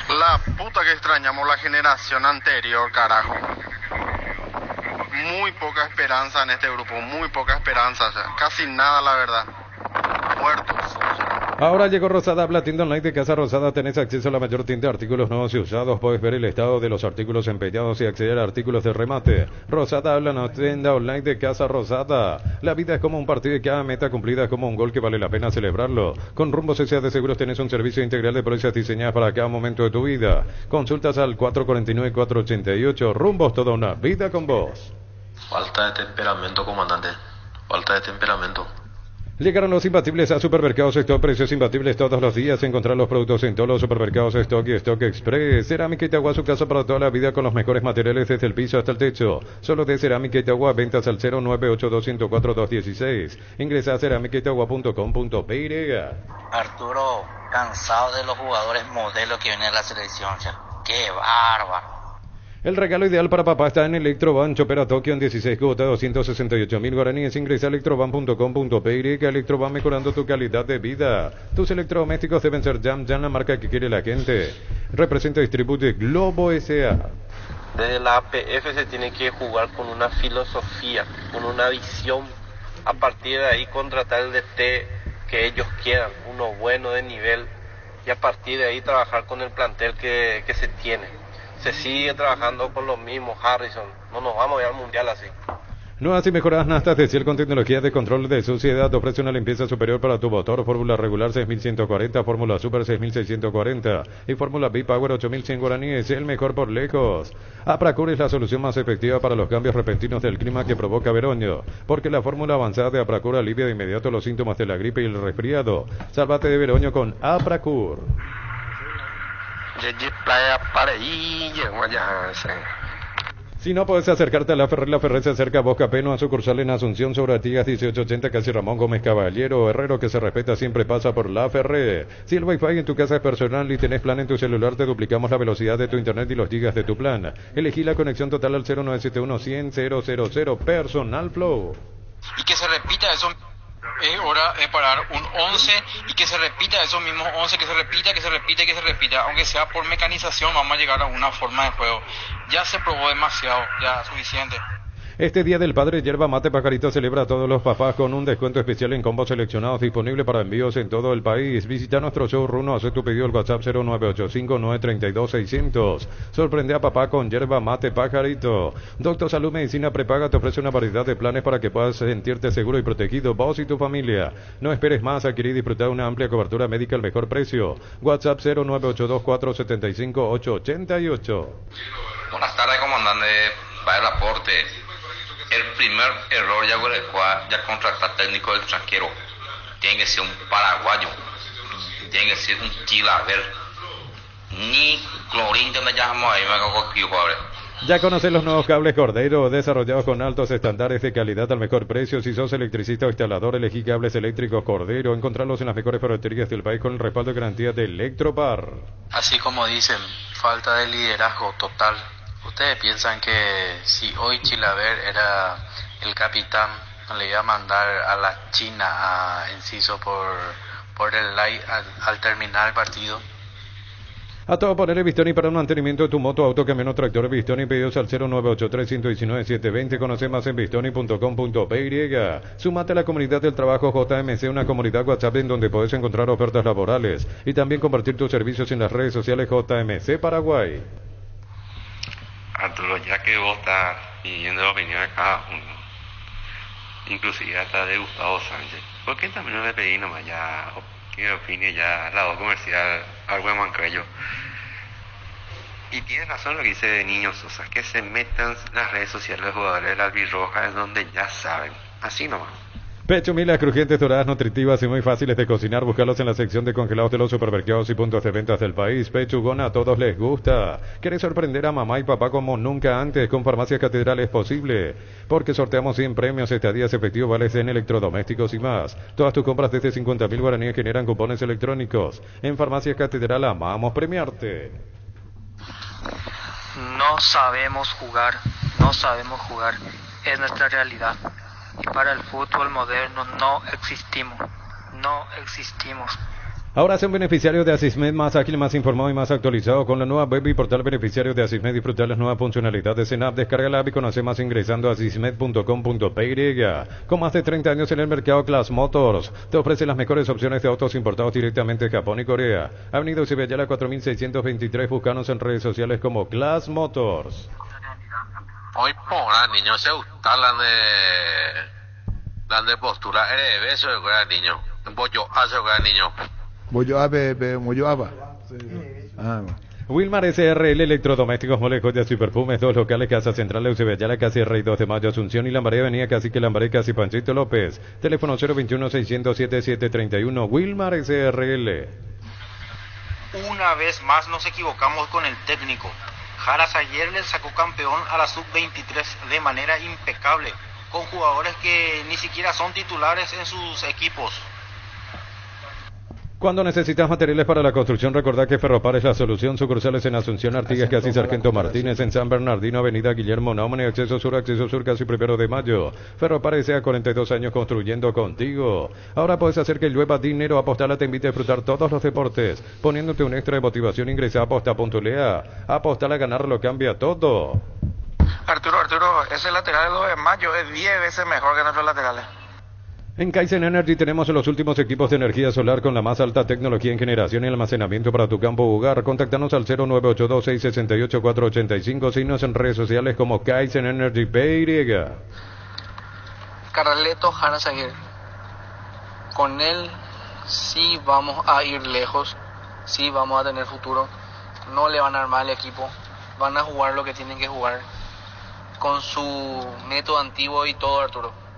La puta que extrañamos la generación anterior, carajo. Muy poca esperanza en este grupo, muy poca esperanza, o sea, casi nada la verdad. Muertos. Ahora llegó Rosada, la tienda online de Casa Rosada. Tenés acceso a la mayor tienda de artículos nuevos y usados. Puedes ver el estado de los artículos empeñados y acceder a artículos de remate. Rosada habla en la tienda online de Casa Rosada. La vida es como un partido y cada meta cumplida es como un gol que vale la pena celebrarlo. Con Rumbos S.A. de Seguros tenés un servicio integral de pólizas diseñadas para cada momento de tu vida. Consultas al 449-488. Rumbos, toda una vida con vos. Falta de temperamento, comandante. Falta de temperamento. Llegaron los imbatibles a Supermercados Stock, precios imbatibles todos los días. Encontrar los productos en todos los supermercados Stock y Stock Express. Cerámica Itagua, su casa para toda la vida con los mejores materiales desde el piso hasta el techo. Solo de Cerámica Itagua, ventas al 09821042216. Ingresa a ceramicaitagua.com.py. Arturo, cansado de los jugadores modelos que vienen a la selección, ya. ¡Qué bárbaro! El regalo ideal para papá está en Electroban, Chopera Tokio en 16 cuotas, 268.000 guaraníes. Ingresa a electroban.com.py. Electroban, mejorando tu calidad de vida. Tus electrodomésticos deben ser Jam, la marca que quiere la gente. Representa y distribuye Globo S.A. Desde la APF se tiene que jugar con una filosofía, con una visión. A partir de ahí contratar el DT que ellos quieran, uno bueno de nivel. Y a partir de ahí trabajar con el plantel que se tiene. Se sigue trabajando con los mismos, Harrison. No nos vamos a ir al mundial así. Nuevas y mejoradas naftas de Ciel con tecnología de control de suciedad. Ofrece una limpieza superior para tu motor. Fórmula regular 6140, Fórmula Super 6640 y Fórmula B-Power 8100 guaraníes. El mejor por lejos. Apracur es la solución más efectiva para los cambios repentinos del clima que provoca veroño. Porque la fórmula avanzada de Apracur alivia de inmediato los síntomas de la gripe y el resfriado. Sálvate de veroño con Apracur. Si no puedes acercarte a La Ferrer se acerca a Boca Peno, a sucursal en Asunción sobre Artigas 1880, casi Ramón Gómez Caballero. Herrero que se respeta siempre pasa por La Ferrer. Si el Wi-Fi en tu casa es personal y tenés plan en tu celular, te duplicamos la velocidad de tu internet y los gigas de tu plan. Elegí la conexión total al 0971-100-000 Personal Flow. Y que se repita eso. Es hora de parar un 11 y que se repita esos mismos 11, que se repita, aunque sea por mecanización, vamos a llegar a una forma de juego. Ya se probó demasiado, ya suficiente. Este Día del Padre, Yerba Mate Pajarito celebra a todos los papás con un descuento especial en combos seleccionados disponible para envíos en todo el país. Visita nuestro showroom o haz tu pedido al WhatsApp 0985-932-600. Sorprende a papá con Yerba Mate Pajarito. Doctor Salud Medicina Prepaga te ofrece una variedad de planes para que puedas sentirte seguro y protegido, vos y tu familia. No esperes más, adquirir y disfrutar una amplia cobertura médica al mejor precio. WhatsApp 0982475888. Buenas tardes, comandante. Para el aporte. El primer error ya contratar técnico extranjero. Tiene que ser un paraguayo. Tiene que ser un chilaver. Ni clorín que me llamamos ahí, me hago aquí, pobre. Ya conoces los nuevos cables Cordero, desarrollados con altos estándares de calidad al mejor precio. Si sos electricista o instalador, elegí cables eléctricos Cordero. Encontrarlos en las mejores ferreterías del país con el respaldo de garantía de Electropar. Así como dicen, falta de liderazgo total. ¿Ustedes piensan que si hoy Chilaver era el capitán, le iba a mandar a la China a Enciso por el like al terminar el partido? A todo ponerle Bistoni para un mantenimiento de tu moto, auto, camión o tractor. Bistoni, pedidos al 0983-119-720. Conoce más en bistoni.com.py. Sumate a la comunidad del trabajo JMC, una comunidad WhatsApp en donde podés encontrar ofertas laborales y también compartir tus servicios en las redes sociales JMC Paraguay. Arturo, ya que vos estás pidiendo la opinión de cada uno, inclusive hasta de Gustavo Sánchez, ¿por qué también no le pedí nomás ya que opine ya la voz comercial al buen Mancuello? Y tiene razón lo que dice de Niño Sosa, que se metan las redes sociales de los jugadores de la albirroja, es donde ya saben, así nomás. Pecho Mila, crujientes, doradas, nutritivas y muy fáciles de cocinar. Búscalos en la sección de congelados de los supermercados y puntos de ventas del país. Pechugona, a todos les gusta. ¿Querés sorprender a mamá y papá como nunca antes? Con Farmacias Catedral es posible. Porque sorteamos 100 premios, estadías efectivos, vales en electrodomésticos y más. Todas tus compras desde 50.000 guaraníes generan cupones electrónicos. En Farmacias Catedral amamos premiarte. No sabemos jugar. Es nuestra realidad. Y para el fútbol moderno no existimos. Ahora sé un beneficiario de Asismed más ágil, más informado y más actualizado. Con la nueva web y portal beneficiario de Asismed, disfrutar las nuevas funcionalidades en app. Descarga la app y conoce más ingresando a asismed.com.py. Con más de 30 años en el mercado, Class Motors te ofrece las mejores opciones de autos importados directamente de Japón y Corea. Avenida Ucibeyala 4623. Búscanos en redes sociales como Class Motors. Hoy por niños se gusta la de postura eso de niño. Bollo hace niño. Bollo aba. Wilmar SRL, electrodomésticos, moles, joyas y perfumes, 2 locales, Casa Central, Eusebio Ayala, casi Rey 2 de Mayo, Asunción y Lambaré, Avenida Cacique Lambaré, casi Panchito López. Teléfono 021-607-731, Wilmar SRL. Una vez más nos equivocamos con el técnico. Jaras ayer le sacó campeón a la sub-23 de manera impecable, con jugadores que ni siquiera son titulares en sus equipos. Cuando necesitas materiales para la construcción, recordá que Ferropar es la solución. Sucursales en Asunción, Artigas, casi Sargento Martínez, en San Bernardino, Avenida Guillermo Naumann, acceso sur, casi 1 de Mayo. Ferropar S.A. 42 años construyendo contigo. Ahora puedes hacer que llueva dinero. Apostala te invita a disfrutar todos los deportes. Poniéndote un extra de motivación, ingresa a aposta.lea. Apostala a ganar lo cambia todo. Arturo, ese lateral de 2 de Mayo es 10 veces mejor que nuestros laterales. En Kaizen Energy tenemos los últimos equipos de energía solar con la más alta tecnología en generación y almacenamiento para tu campo o hogar. Contactanos al 0982-668-485. Síguenos en redes sociales como Kaizen Energy PY. Carleto Jara Zaguer. Con él sí vamos a ir lejos, sí vamos a tener futuro. No le van a armar el equipo, van a jugar lo que tienen que jugar con su método antiguo y todo, Arturo.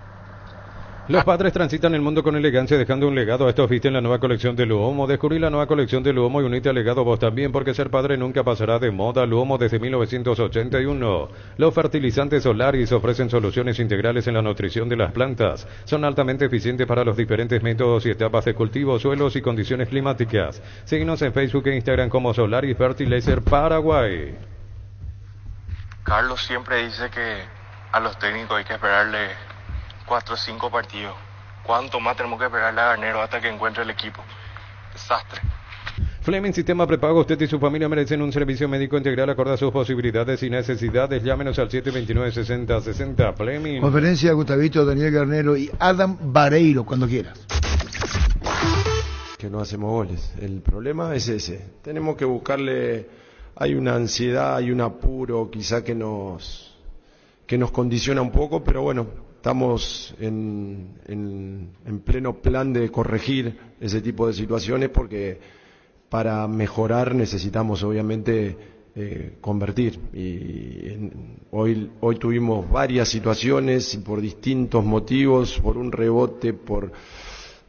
Los padres transitan el mundo con elegancia, dejando un legado. Estos visten la nueva colección de Luomo. Descubrí la nueva colección de Luomo y unite al legado vos también, porque ser padre nunca pasará de moda. Luomo desde 1981. Los fertilizantes Solaris ofrecen soluciones integrales en la nutrición de las plantas. Son altamente eficientes para los diferentes métodos y etapas de cultivo, suelos y condiciones climáticas. Síguenos en Facebook e Instagram como Solaris Fertilizer Paraguay. Carlos siempre dice que a los técnicos hay que esperarle 4 o 5 partidos. ¿Cuánto más tenemos que esperarle a Garnero hasta que encuentre el equipo? Desastre. Fleming Sistema Prepago. Usted y su familia merecen un servicio médico integral acorde a sus posibilidades y necesidades. Llámenos al 729-6060. Fleming. Conferencia Gustavito, Daniel Garnero y Adam Vareiro, cuando quieras. Que no hacemos goles. El problema es ese. Tenemos que buscarle. Hay una ansiedad, hay un apuro, quizá que nos condiciona un poco, pero bueno. Estamos en pleno plan de corregir ese tipo de situaciones porque para mejorar necesitamos obviamente convertir. Hoy tuvimos varias situaciones y por distintos motivos, por un rebote,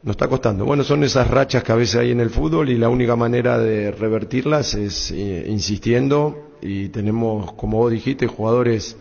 nos está costando. Bueno, son esas rachas que a veces hay en el fútbol y la única manera de revertirlas es insistiendo, y tenemos, como vos dijiste, jugadores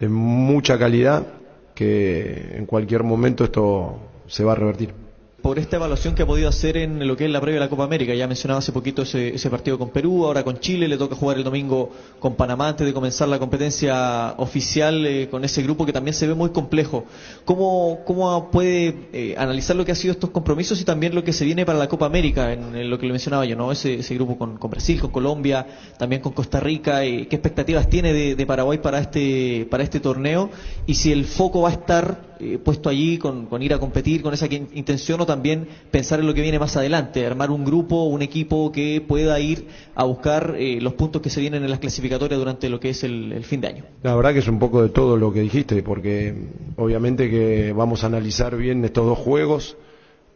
de mucha calidad, que en cualquier momento esto se va a revertir. Por esta evaluación que ha podido hacer en lo que es la previa de la Copa América, ya mencionaba hace poquito ese partido con Perú, ahora con Chile, le toca jugar el domingo con Panamá antes de comenzar la competencia oficial con ese grupo que también se ve muy complejo. ¿Cómo puede analizar lo que ha sido estos compromisos y también lo que se viene para la Copa América, en lo que le mencionaba yo, ¿no? Ese grupo con Brasil, con Colombia, también con Costa Rica, ¿qué expectativas tiene de Paraguay para este torneo? Y si el foco va a estar puesto allí con ir a competir con esa intención, o también pensar en lo que viene más adelante, armar un grupo, un equipo que pueda ir a buscar los puntos que se vienen en las clasificatorias durante lo que es el fin de año. La verdad que es un poco de todo lo que dijiste, porque obviamente que vamos a analizar bien estos dos juegos.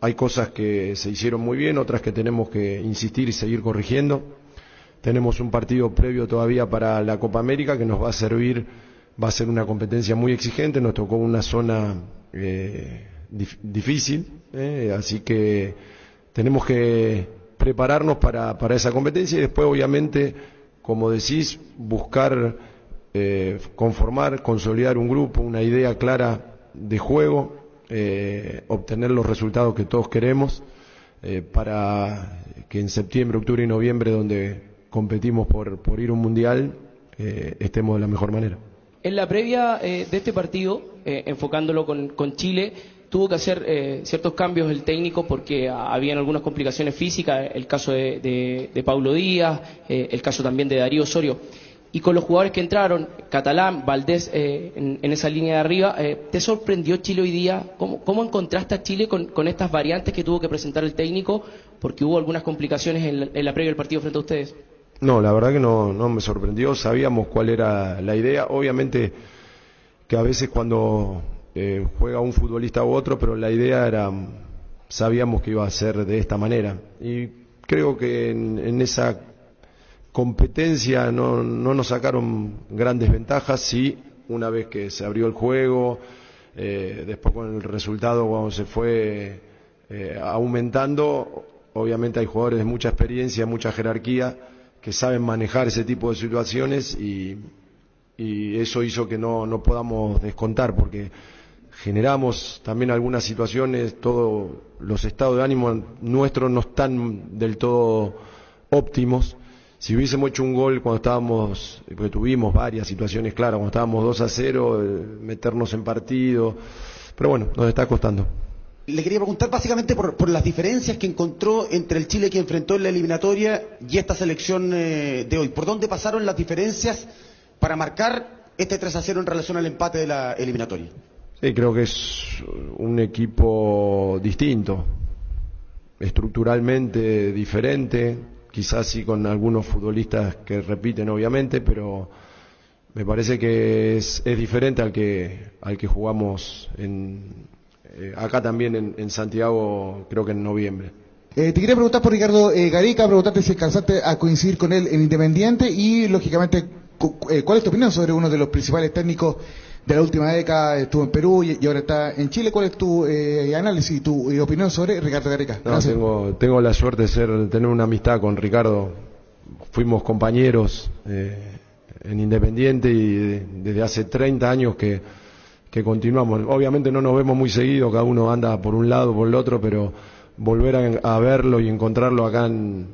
Hay cosas que se hicieron muy bien, otras que tenemos que insistir y seguir corrigiendo. Tenemos un partido previo todavía para la Copa América que nos va a servir. Va a ser una competencia muy exigente, nos tocó una zona difícil, así que tenemos que prepararnos para esa competencia y después, obviamente, como decís, buscar conformar, consolidar un grupo, una idea clara de juego, obtener los resultados que todos queremos para que en septiembre, octubre y noviembre, donde competimos por ir a un mundial, estemos de la mejor manera. En la previa de este partido, enfocándolo con Chile, tuvo que hacer ciertos cambios el técnico porque habían algunas complicaciones físicas, el caso de Paulo Díaz, el caso también de Darío Osorio. Y con los jugadores que entraron, Catalán, Valdés, en esa línea de arriba, ¿te sorprendió Chile hoy día? ¿Cómo encontraste a Chile con estas variantes que tuvo que presentar el técnico? Porque hubo algunas complicaciones en la previa del partido frente a ustedes. No, la verdad que no me sorprendió, sabíamos cuál era la idea, obviamente que a veces cuando juega un futbolista u otro, pero la idea era, sabíamos que iba a ser de esta manera, y creo que en esa competencia no nos sacaron grandes ventajas, sí, una vez que se abrió el juego, después con el resultado cuando se fue aumentando, obviamente hay jugadores de mucha experiencia, mucha jerarquía, que saben manejar ese tipo de situaciones y eso hizo que no podamos descontar, porque generamos también algunas situaciones, todos los estados de ánimo nuestros no están del todo óptimos. Si hubiésemos hecho un gol cuando estábamos, porque tuvimos varias situaciones claras, cuando estábamos 2-0, meternos en partido, pero bueno, nos está costando. Le quería preguntar básicamente por las diferencias que encontró entre el Chile que enfrentó en la eliminatoria y esta selección de hoy. ¿Por dónde pasaron las diferencias para marcar este 3-0 en relación al empate de la eliminatoria? Sí, creo que es un equipo distinto, estructuralmente diferente, quizás sí con algunos futbolistas que repiten obviamente, pero me parece que es diferente al que jugamos acá también en Santiago, creo que en noviembre. Te quería preguntar por Ricardo Gareca, preguntarte si alcanzaste a coincidir con él en Independiente y lógicamente ¿cuál es tu opinión sobre uno de los principales técnicos de la última década? Estuvo en Perú y ahora está en Chile. ¿Cuál es tu análisis y tu opinión sobre Ricardo Gareca? No, tengo la suerte de tener una amistad con Ricardo. Fuimos compañeros en Independiente y desde hace 30 años que continuamos. Obviamente no nos vemos muy seguido, cada uno anda por un lado, por el otro, pero volver a verlo y encontrarlo acá en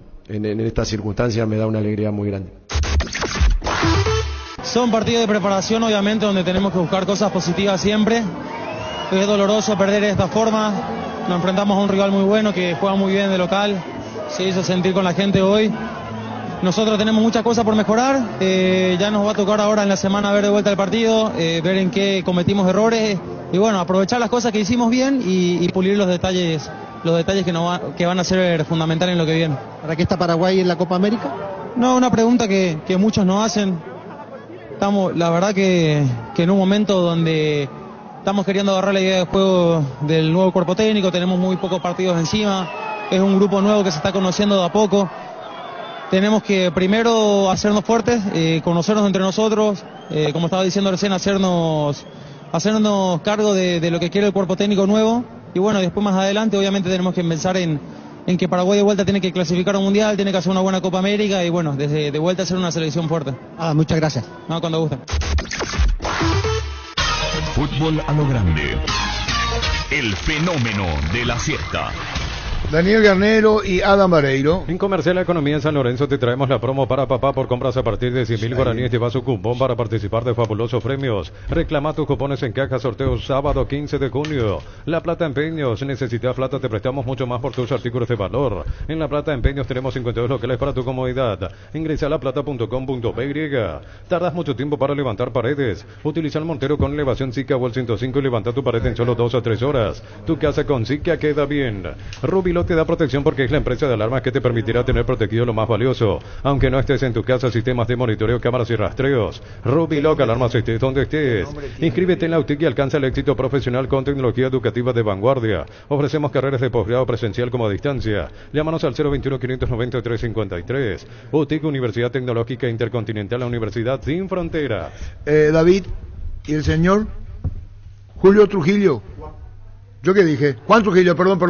estas circunstancias me da una alegría muy grande. Son partidos de preparación, obviamente, donde tenemos que buscar cosas positivas siempre. Es doloroso perder de esta forma. Nos enfrentamos a un rival muy bueno que juega muy bien de local. Se hizo sentir con la gente hoy. Nosotros tenemos muchas cosas por mejorar. Ya nos va a tocar ahora en la semana ver de vuelta el partido, ver en qué cometimos errores y bueno, aprovechar las cosas que hicimos bien y pulir los detalles que van a ser fundamentales en lo que viene. ¿Para qué está Paraguay en la Copa América? No, una pregunta que muchos nos hacen. La verdad que en un momento donde estamos queriendo agarrar la idea de juego del nuevo cuerpo técnico, tenemos muy pocos partidos encima, es un grupo nuevo que se está conociendo de a poco. Tenemos que primero hacernos fuertes, conocernos entre nosotros, como estaba diciendo recién, hacernos cargo de lo que quiere el cuerpo técnico nuevo. Y bueno, después más adelante obviamente tenemos que pensar en que Paraguay de vuelta tiene que clasificar a un mundial, tiene que hacer una buena Copa América y bueno, desde de vuelta hacer una selección fuerte. Muchas gracias. No, cuando gusten. Fútbol a lo grande. El fenómeno de la siesta. Daniel Garnero y Adam Vareiro. En Comercial La Economía en San Lorenzo te traemos la promo para papá por compras a partir de 100.000 guaraníes. Lleva su cupón para participar de fabulosos premios. Reclama tus cupones en caja, sorteo sábado 15 de junio. La Plata Empeños. Si necesitas plata, te prestamos mucho más por tus artículos de valor. En La Plata Empeños tenemos 52 locales para tu comodidad. Ingresa a laplata.com.py. Tardas mucho tiempo para levantar paredes. Utiliza el mortero con elevación Zika o el 105 y levanta tu pared en solo 2 o 3 horas. Tu casa con Zika queda bien. Rubilo te da protección porque es la empresa de alarmas que te permitirá tener protegido lo más valioso, aunque no estés en tu casa. Sistemas de monitoreo, cámaras y rastreos. Rubiloc, alarmas estés donde estés. Inscríbete en la UTIC y alcanza el éxito profesional con tecnología educativa de vanguardia. Ofrecemos carreras de posgrado presencial como a distancia. Llámanos al 021-590-353. UTIC, Universidad Tecnológica Intercontinental, la Universidad sin frontera. David, ¿y el señor? Julio Trujillo. ¿Yo qué dije? Juan Trujillo, perdón.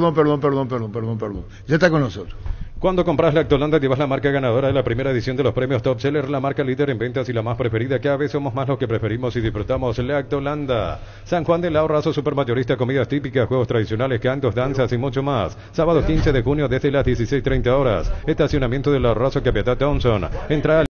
Ya está con nosotros. Cuando compras Lactolanda llevas la marca ganadora de la primera edición de los premios Top Seller, la marca líder en ventas y la más preferida. Cada vez somos más los que preferimos y disfrutamos Lactolanda. San Juan del Ahorrazo, supermayorista, comidas típicas, juegos tradicionales, cantos, danzas y mucho más. Sábado 15 de junio desde las 16:30 horas. Estacionamiento del Ahorrazo, Capiatá Thompson. Entra